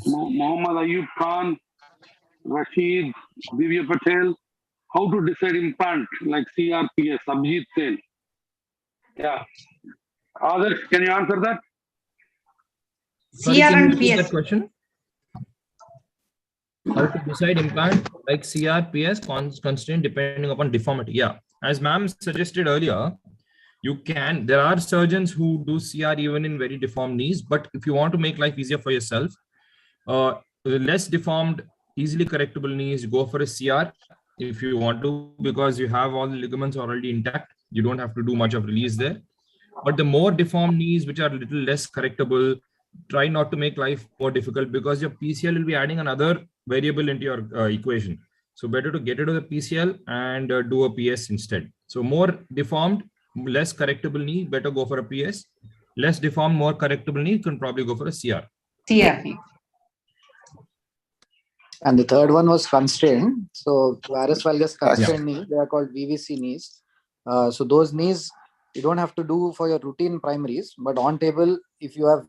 Mohammad Ayub Khan, Rashid, Divya Patel. How to decide implant like CRPS, Abhijit Sen. Yeah. Others, can you answer that? CRPS. Question? How to decide implant like CRPS constraint depending upon deformity? Yeah, as ma'am suggested earlier, there are surgeons who do CR even in very deformed knees, but if you want to make life easier for yourself, less deformed, easily correctable knees, go for a CR if you want to, because you have all the ligaments already intact. You don't have to do much of release there. But the more deformed knees, which are a little less correctable, try not to make life more difficult, because your PCL will be adding another variable into your equation. So better to get rid of the PCL and do a PS instead. So more deformed, less correctable knee, better go for a PS. Less deformed, more correctable knee, you can probably go for a CR. CRP. And the third one was constrained. So varus valgus constrained knee, they are called VVC knees. So those knees, you don't have to do for your routine primaries, but on table, if you have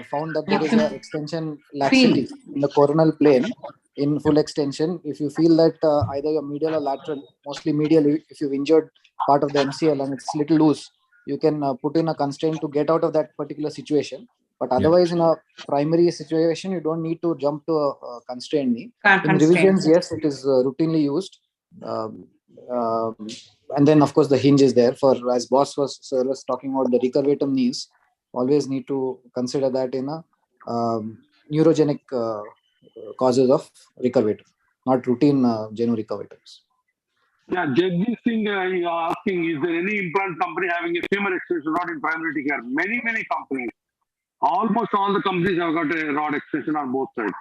found that there is an extension laxity in the coronal plane in full extension, if you feel that either your medial or lateral, mostly medial, if you've injured part of the MCL and it's little loose, you can put in a constraint to get out of that particular situation. But otherwise, in a primary situation, you don't need to jump to a constraint knee. In revisions, yes, it is routinely used. And then, of course, the hinge is there for, as boss was talking about the recurvatum knees, always need to consider that in a neurogenic causes of recurvatum, not routine genu recurvatums. Yeah, Jagdish Singh is asking, is there any implant company having a femur extension rod in primary care? Many companies. Almost all the companies have got a rod extension on both sides.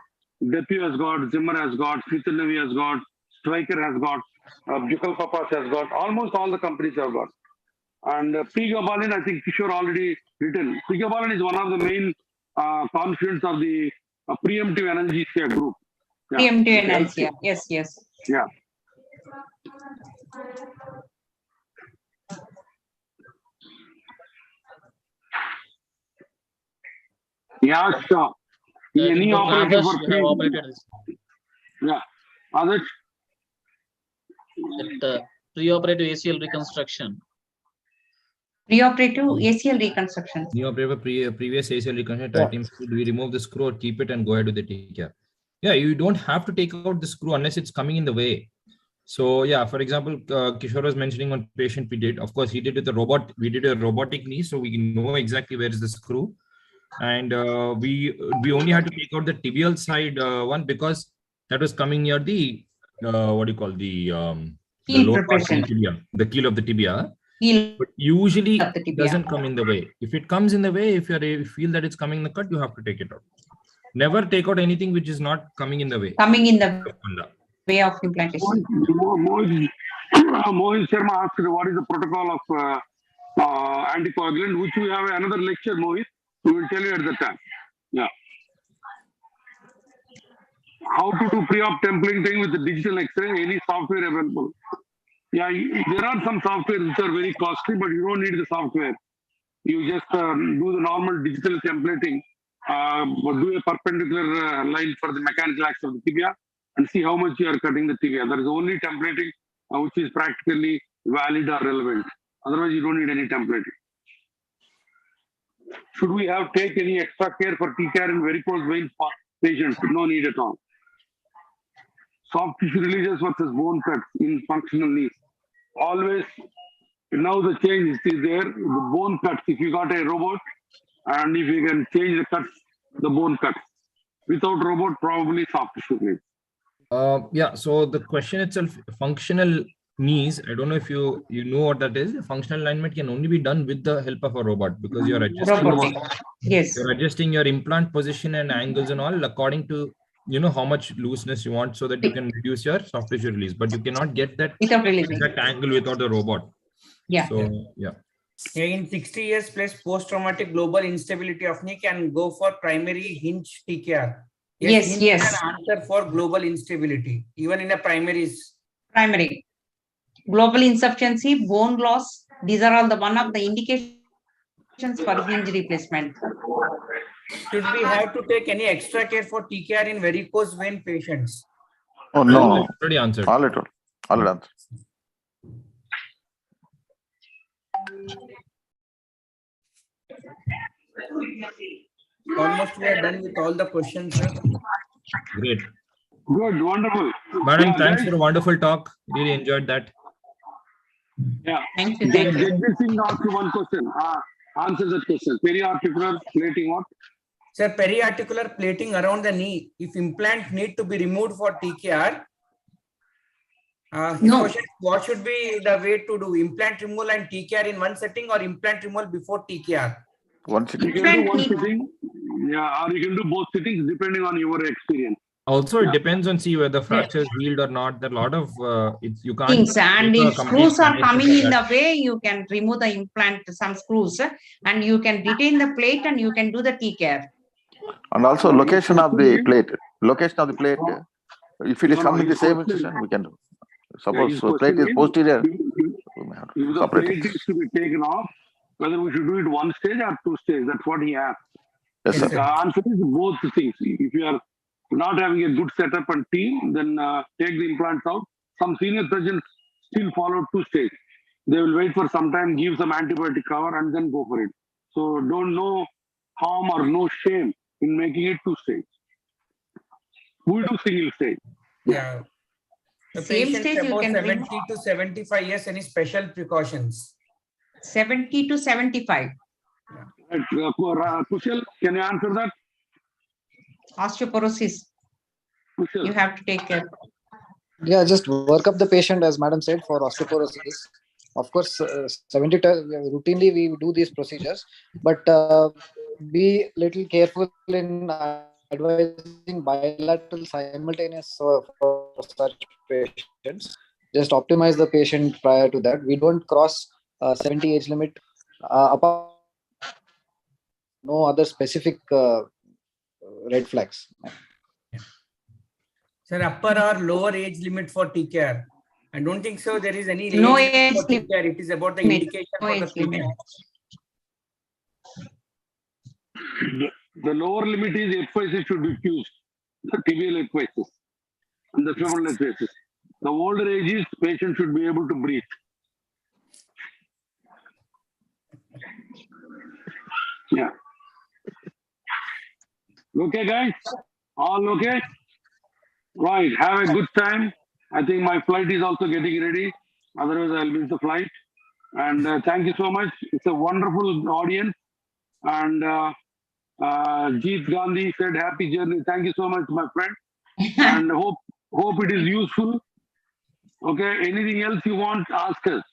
Depu has got, Zimmer has got, Fitternevi has got, Stryker has got, Buccal Papas has got. Almost all the companies have got. And pregabalin, I think Kishore already written. Pregabalin is one of the main constituents of the preemptive analgesia group. Yeah. Preemptive analgesia, yes. Yeah. Yeah, sure. Any operator for others? Preoperative ACL reconstruction. Preoperative ACL reconstruction. Preoperative previous ACL reconstruction. Do we remove the screw or keep it and go ahead with the TCAR? Yeah, you don't have to take out the screw unless it's coming in the way. So yeah, for example, Kishore was mentioning one patient we did. Of course, he did with the robot. We did a robotic knee, so we know exactly where is the screw. And we only had to take out the tibial side one because that was coming near the what do you call the lower part of the tibia, the keel of the tibia. But usually it doesn't come in the way. If it comes in the way, if you feel that it's coming in the cut, you have to take it out. Never take out anything which is not coming in the way. Coming in the way of implantation. Mohit Sharma asked what is the protocol of anticoagulant, which we have another lecture, Mohit. We will tell you at the time. Yeah. How to do pre-op templating with the digital X-ray, any software available. Yeah, there are some software which are very costly, but you don't need the software. You just do the normal digital templating, do a perpendicular line for the mechanical axis of the tibia and see how much you are cutting the tibia. That is only templating which is practically valid or relevant. Otherwise, you don't need any templating. Should we have take any extra care for TCAR in varicose vein patients? No need at all. Soft tissue releases versus bone cuts in functional knees. Always, now the change is there. The bone cuts, if you got a robot, and if you can change the cuts, the bone cuts. Without robot, probably soft tissue release. Yeah, so the question itself, functional knees, I don't know if you know what that is. Functional alignment can only be done with the help of a robot because you're adjusting, you're adjusting your implant position and angles and all according to how much looseness you want so that you can reduce your soft tissue release, but you cannot get that exact angle without a robot. Yeah. So yeah. In 60 years plus post-traumatic global instability of knee can go for primary hinge TKR. Yes. An answer for global instability, even in a primary. Global insufficiency, bone loss, these are all the one of the indications for hinge replacement. Should we have to take any extra care for TKR in varicose vein patients? Oh no, already answered. Already answered. Almost we are done with all the questions, sir. Great. Good, wonderful. Madam, thanks for a wonderful talk. Really enjoyed that. Yeah. Thank you. Jagdish Singh asked you one question. Answer that question. Periarticular plating what? Sir, periarticular plating around the knee. If implant need to be removed for TKR, no. What should be the way to do? Implant removal and TKR in one setting or implant removal before TKR? One sitting. You can do one sitting. Yeah, or you can do both sittings depending on your experience. Also, it depends on whether the fracture is healed or not. There are a lot of you can't. Things, and if screws are coming in the way, you can remove the implant, some screws, and you can retain the plate and you can do the TCAR. And also location of the plate. Location of the plate. If it is coming in the same position, we can do. Suppose plate is posterior. If the plate is to be taken off, whether we should do it 1 stage or 2 stage, that's what he asked. Yes, sir. The answer is both things. If you are not having a good setup and team, then take the implants out. Some senior surgeons still follow 2 stage. They will wait for some time, give some antibiotic cover, and then go for it. So don't know harm or no shame in making it 2 stage. We do single stage. Yeah. The Same patient stage you about can bring. 70 to 75 years, any special precautions? 70 to 75. Kushal, can you answer that? Osteoporosis. Kushal. You have to take care. Yeah, just work up the patient, as madam said, for osteoporosis. Of course, 70 routinely we do these procedures, but be little careful in advising bilateral simultaneous for such patients. Just optimize the patient prior to that. We don't cross 70 age limit. Apart, no other specific red flags. Sir, upper or lower age limit for TKR? I don't think so. There is any No age age for TKR. It is about the limit. indication No for the age limit. patient. The lower limit is F5 should be fused, the tibial F5 and the femoral F5. The older ages, patient should be able to breathe. Yeah. Okay, guys? All okay? Right. Have a good time. I think my flight is also getting ready. Otherwise, I'll miss the flight. And thank you so much. It's a wonderful audience. And Jeet Gandhi said, happy journey. Thank you so much, my friend. And hope it is useful. Okay. Anything else you want, ask us.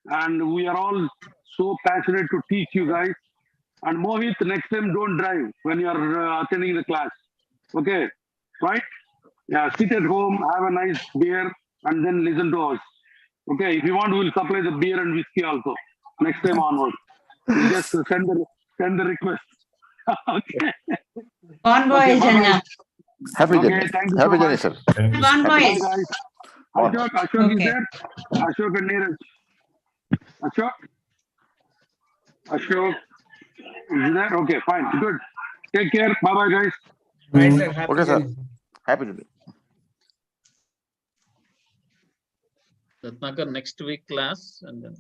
And we are all so passionate to teach you guys. And Mohit, next time don't drive when you are attending the class. Okay. Right? Yeah, sit at home, have a nice beer, and then listen to us. Okay, if you want, we'll supply the beer and whiskey also next time onward. You just send the request. Okay. Convoy, Okay, Jana. Happy Okay, journey. thank you Happy so journey, much. sir. Convoy. Bye, guys. Ashok is Okay. there? Ashok and Neeraj. Ashok is there? Okay, fine, good. Take care. Bye-bye, guys. Bye, sir. Happy Okay, sir. journey. Happy journey. Ratnakar, next week class and then.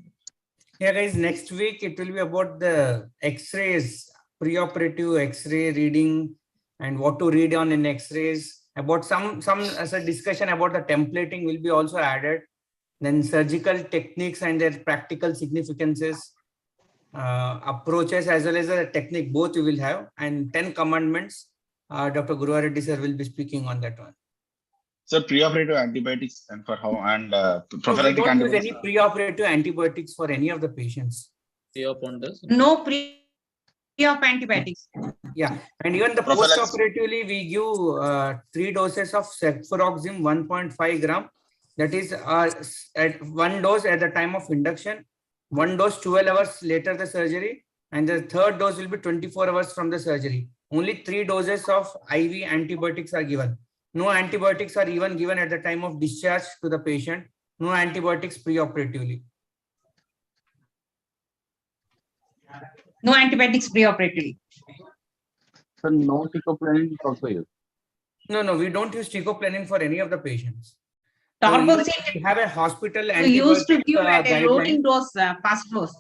Yeah, guys, next week it will be about the X-rays, preoperative X-ray reading and what to read on in X-rays. About some as a discussion about the templating will be also added. Then surgical techniques and their practical significances, approaches as well as a technique, both we will have, and 10 commandments. Dr. Guruvareddy sir will be speaking on that one. So preoperative antibiotics and for how and So we prophylactic don't use antibiotics. any preoperative antibiotics for any of the patients. No pre-op antibiotics. Yeah, and even the Prophylaxis. post-operatively, we give 3 doses of cefuroxime 1.5 gram. That is at 1 dose at the time of induction, 1 dose 12 hours later the surgery, and the 3rd dose will be 24 hours from the surgery. Only 3 doses of IV antibiotics are given. No antibiotics are even given at the time of discharge to the patient. No antibiotics pre-operatively. No antibiotics pre-operatively. So no ticoplanin is also used. No, we don't use ticoplanin for any of the patients. Torbosid, we have a hospital we antibiotic used to give at a guideline. loading dose, fast dose.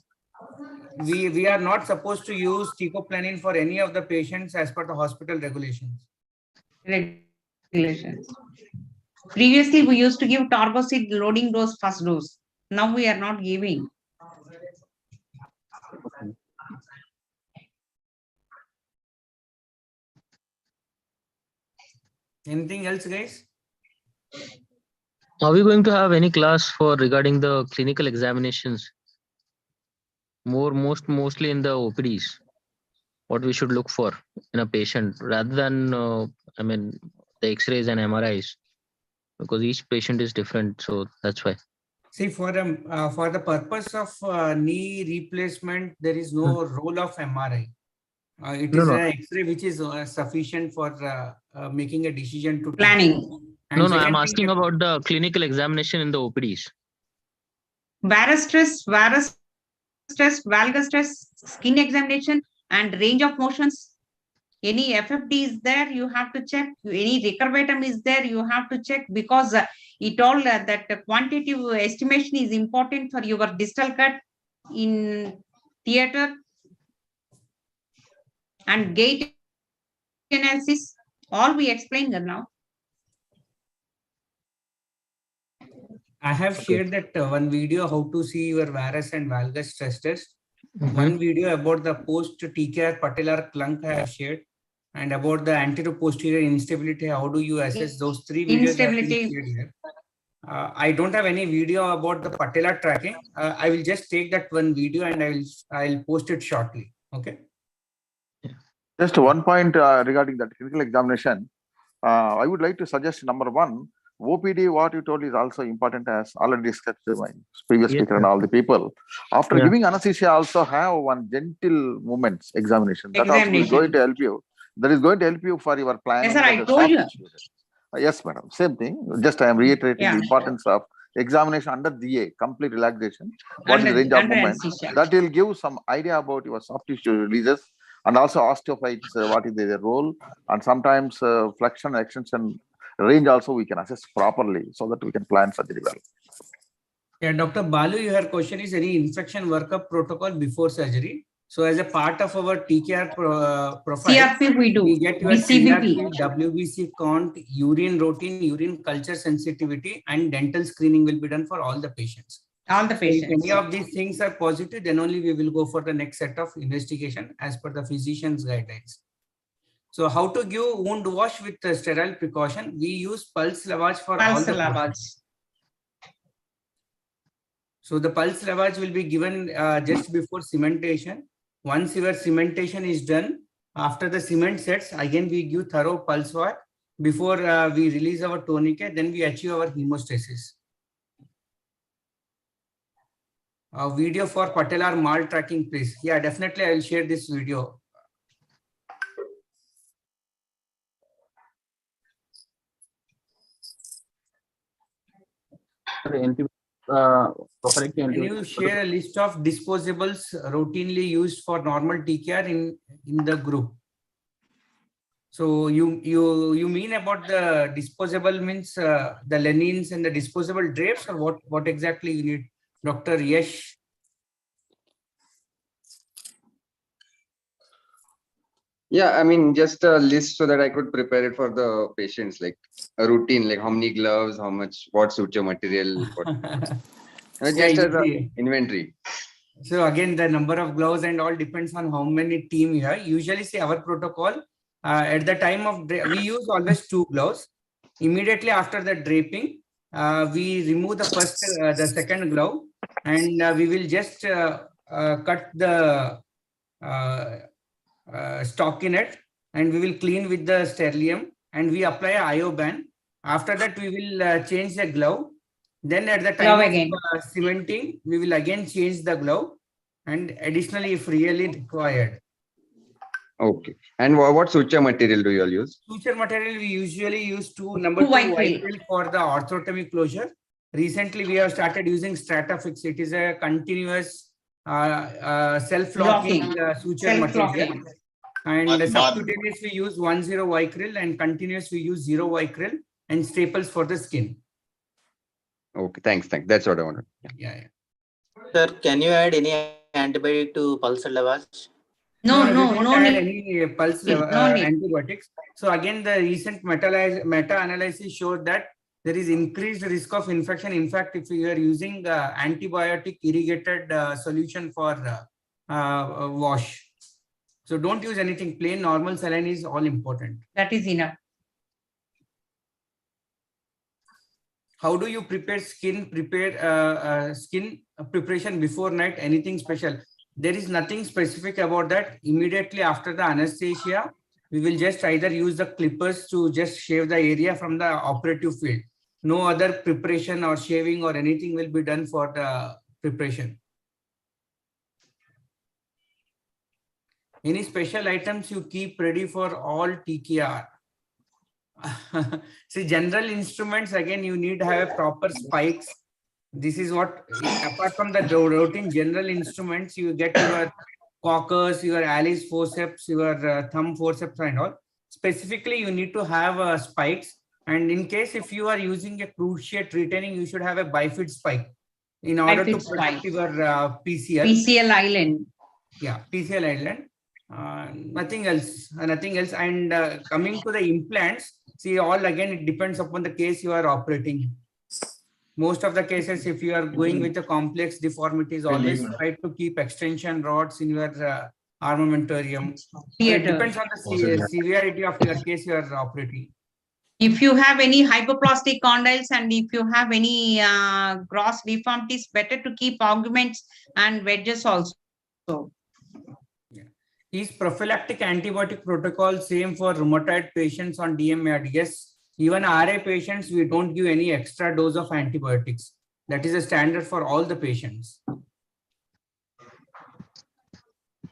We are not supposed to use ticoplanin for any of the patients as per the hospital regulations. Previously, we used to give Torbosid loading dose first dose. Now we are not giving. Anything else, guys? Are we going to have any class for regarding the clinical examinations? Mostly in the OPDs. What we should look for in a patient rather than the X-rays and MRIs, because each patient is different. So that's why. See, for the purpose of knee replacement, there is no role of MRI. It is an X-ray which is sufficient for making a decision to planning. No, I'm asking about the clinical examination in the OPDs. varus stress, valgus stress, skin examination, and range of motions. Any FFD is there, you have to check. Any recurvatum is there, you have to check, because it all that quantitative estimation is important for your distal cut in theater, and gait analysis. All we explained now. I have shared that one video how to see your varus and valgus stress test. One video about the post TKR patellar clunk I have shared, and about the anterior posterior instability. How do you assess those 3 videos? Instability. Here. I don't have any video about the patellar tracking. I will just take that one video and I'll post it shortly. Okay. Just one point regarding that clinical examination. I would like to suggest number 1, OPD, what you told is also important, as already discussed by my previous speaker and all the people. After giving anesthesia, also have one gentle movements examination. That also is going to help you. That is going to help you for your planning. Yes, sir, I told you. Yes, madam. Same thing. Just I am reiterating the importance of examination under DA, complete relaxation. What is the range of movement? That will give some idea about your soft tissue releases, and also osteophytes, what is their role, and sometimes flexion, extension, range also we can assess properly, so that we can plan surgery well. Yeah, Dr. Balu, your question is any infection workup protocol before surgery. So as a part of our TKR profile, CRP we do. We get your CRP, WBC count, urine routine, urine culture sensitivity, and dental screening will be done for all the patients. All the patients. If any of these things are positive, then only we will go for the next set of investigation as per the physician's guidelines. So how to give wound wash with sterile precaution? We use pulse lavage for all the lavage. So the pulse lavage will be given just before cementation. Once your cementation is done, after the cement sets, again we give thorough pulse wash before we release our tourniquet, then we achieve our hemostasis. A video for patellar mal tracking, please. Yeah, definitely I will share this video. Can you share a list of disposables routinely used for normal TKR in the group? So you mean about the disposable means the linens and the disposable drapes, or what exactly you need, Dr. Yesh? Yeah, I mean, just a list so that I could prepare it for the patients, like a routine, like how many gloves, how much, what suture material, what, just as an inventory. So again, the number of gloves and all depends on how many team you have. Usually, say our protocol, at the time of, we use always 2 gloves. Immediately after the draping, we remove the second glove, and we will just cut the stockinette, and we will clean with the sterlium, and we apply a IO band. After that, we will change the glove. Then at the time of cementing, we will again change the glove, and additionally, if really required. Okay. And what suture material do you all use? Suture material, we usually use number 2 white fill for the orthotomy closure. Recently, we have started using Stratafix. It is a continuous self-locking suture material. And subcutaneous, we use 10 Vicryl, and continuous, we use 0 Vicryl, and staples for the skin. Okay, thanks. That's what I wanted. Yeah. Sir, can you add any antibiotic to pulse lavage? No need. Any pulse antibiotics. So again, the recent meta-analysis showed that there is increased risk of infection. In fact, if you are using antibiotic irrigated solution for wash. So don't use anything plain. Normal saline is all important. That is enough. How do you prepare skin preparation before night? Anything special? There is nothing specific about that. Immediately after the anesthesia, we will just either use the clippers to just shave the area from the operative field. No other preparation or shaving or anything will be done for the preparation. Any special items you keep ready for all TKR? See, general instruments, again, you need to have proper spikes. This is what, apart from the routine general instruments, you get your coccus, your Alice forceps, your thumb forceps and all. Specifically, you need to have spikes. And in case if you are using a cruciate retaining, you should have a bifid spike in order to protect your PCL. PCL island. Yeah, PCL island. Nothing else. And coming to the implants, see, all again, it depends upon the case you are operating. Most of the cases, if you are going with a complex deformities, always try to keep extension rods in your armamentarium. So it depends on the severity of your case you are operating. If you have any hypoplastic condyles and if you have any gross deformities, better to keep augments and wedges also. Is prophylactic antibiotic protocol same for rheumatoid patients on DMARD? Yes. Even RA patients, we don't give any extra dose of antibiotics. That is a standard for all the patients.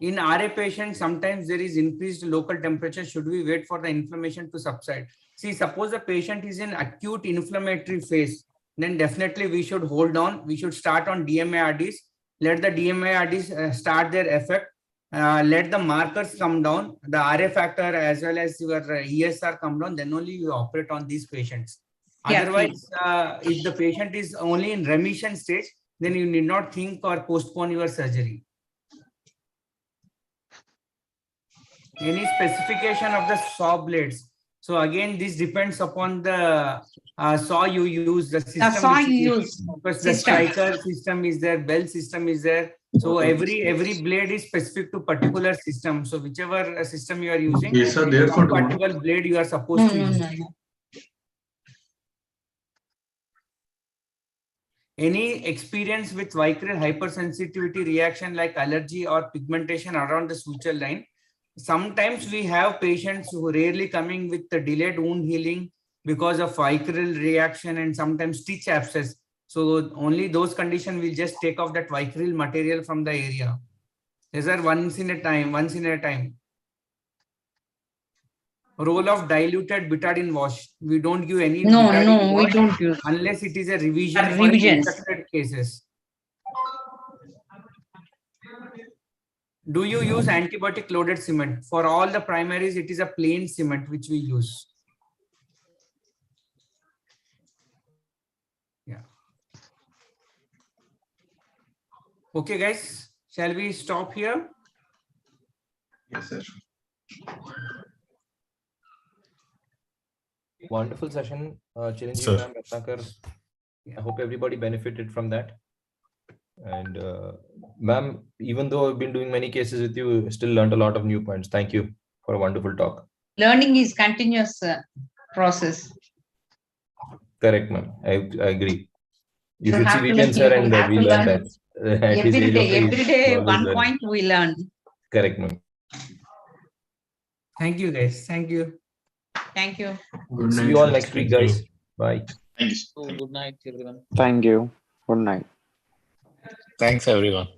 In RA patients, sometimes there is increased local temperature. Should we wait for the inflammation to subside? See, suppose the patient is in acute inflammatory phase, then definitely we should hold on. We should start on DMARDs. Let the DMARDs start their effect. Let the markers come down, the RA factor as well as your ESR come down, then only you operate on these patients. Yeah, otherwise, if the patient is only in remission stage, then you need not think or postpone your surgery. Any specification of the saw blades? So again, this depends upon the saw you use, the system. The saw you use. Because the striker system is there, bell system is there. So every blade is specific to particular system. So whichever system you are using, some particular blade you are supposed to use. Any experience with vicarial hypersensitivity reaction like allergy or pigmentation around the suture line? Sometimes we have patients who rarely coming with the delayed wound healing because of vicarial reaction and sometimes stitch abscess. So only those conditions will just take off that vicarial material from the area. These are once in a time. Role of diluted betadine wash. We don't give any betadine wash, we don't use unless it is a revision for infected cases. Do you use antibiotic loaded cement? For all the primaries, it is a plain cement which we use. Yeah. Okay, guys, shall we stop here? Yes, sir. Wonderful session, Chiranjeevi ma'am, Ratnakar. I hope everybody benefited from that. And ma'am, even though I've been doing many cases with you, still learned a lot of new points. Thank you for a wonderful talk. Learning is continuous process. Correct, ma'am. I agree. You should see Vivian sir and we learned that. Every day, 1 point we learn. Correct, ma'am. Thank you, guys. Thank you. Thank you. See you all next week, guys. Bye. Good night, everyone. Thank you. Good night. Thanks, everyone.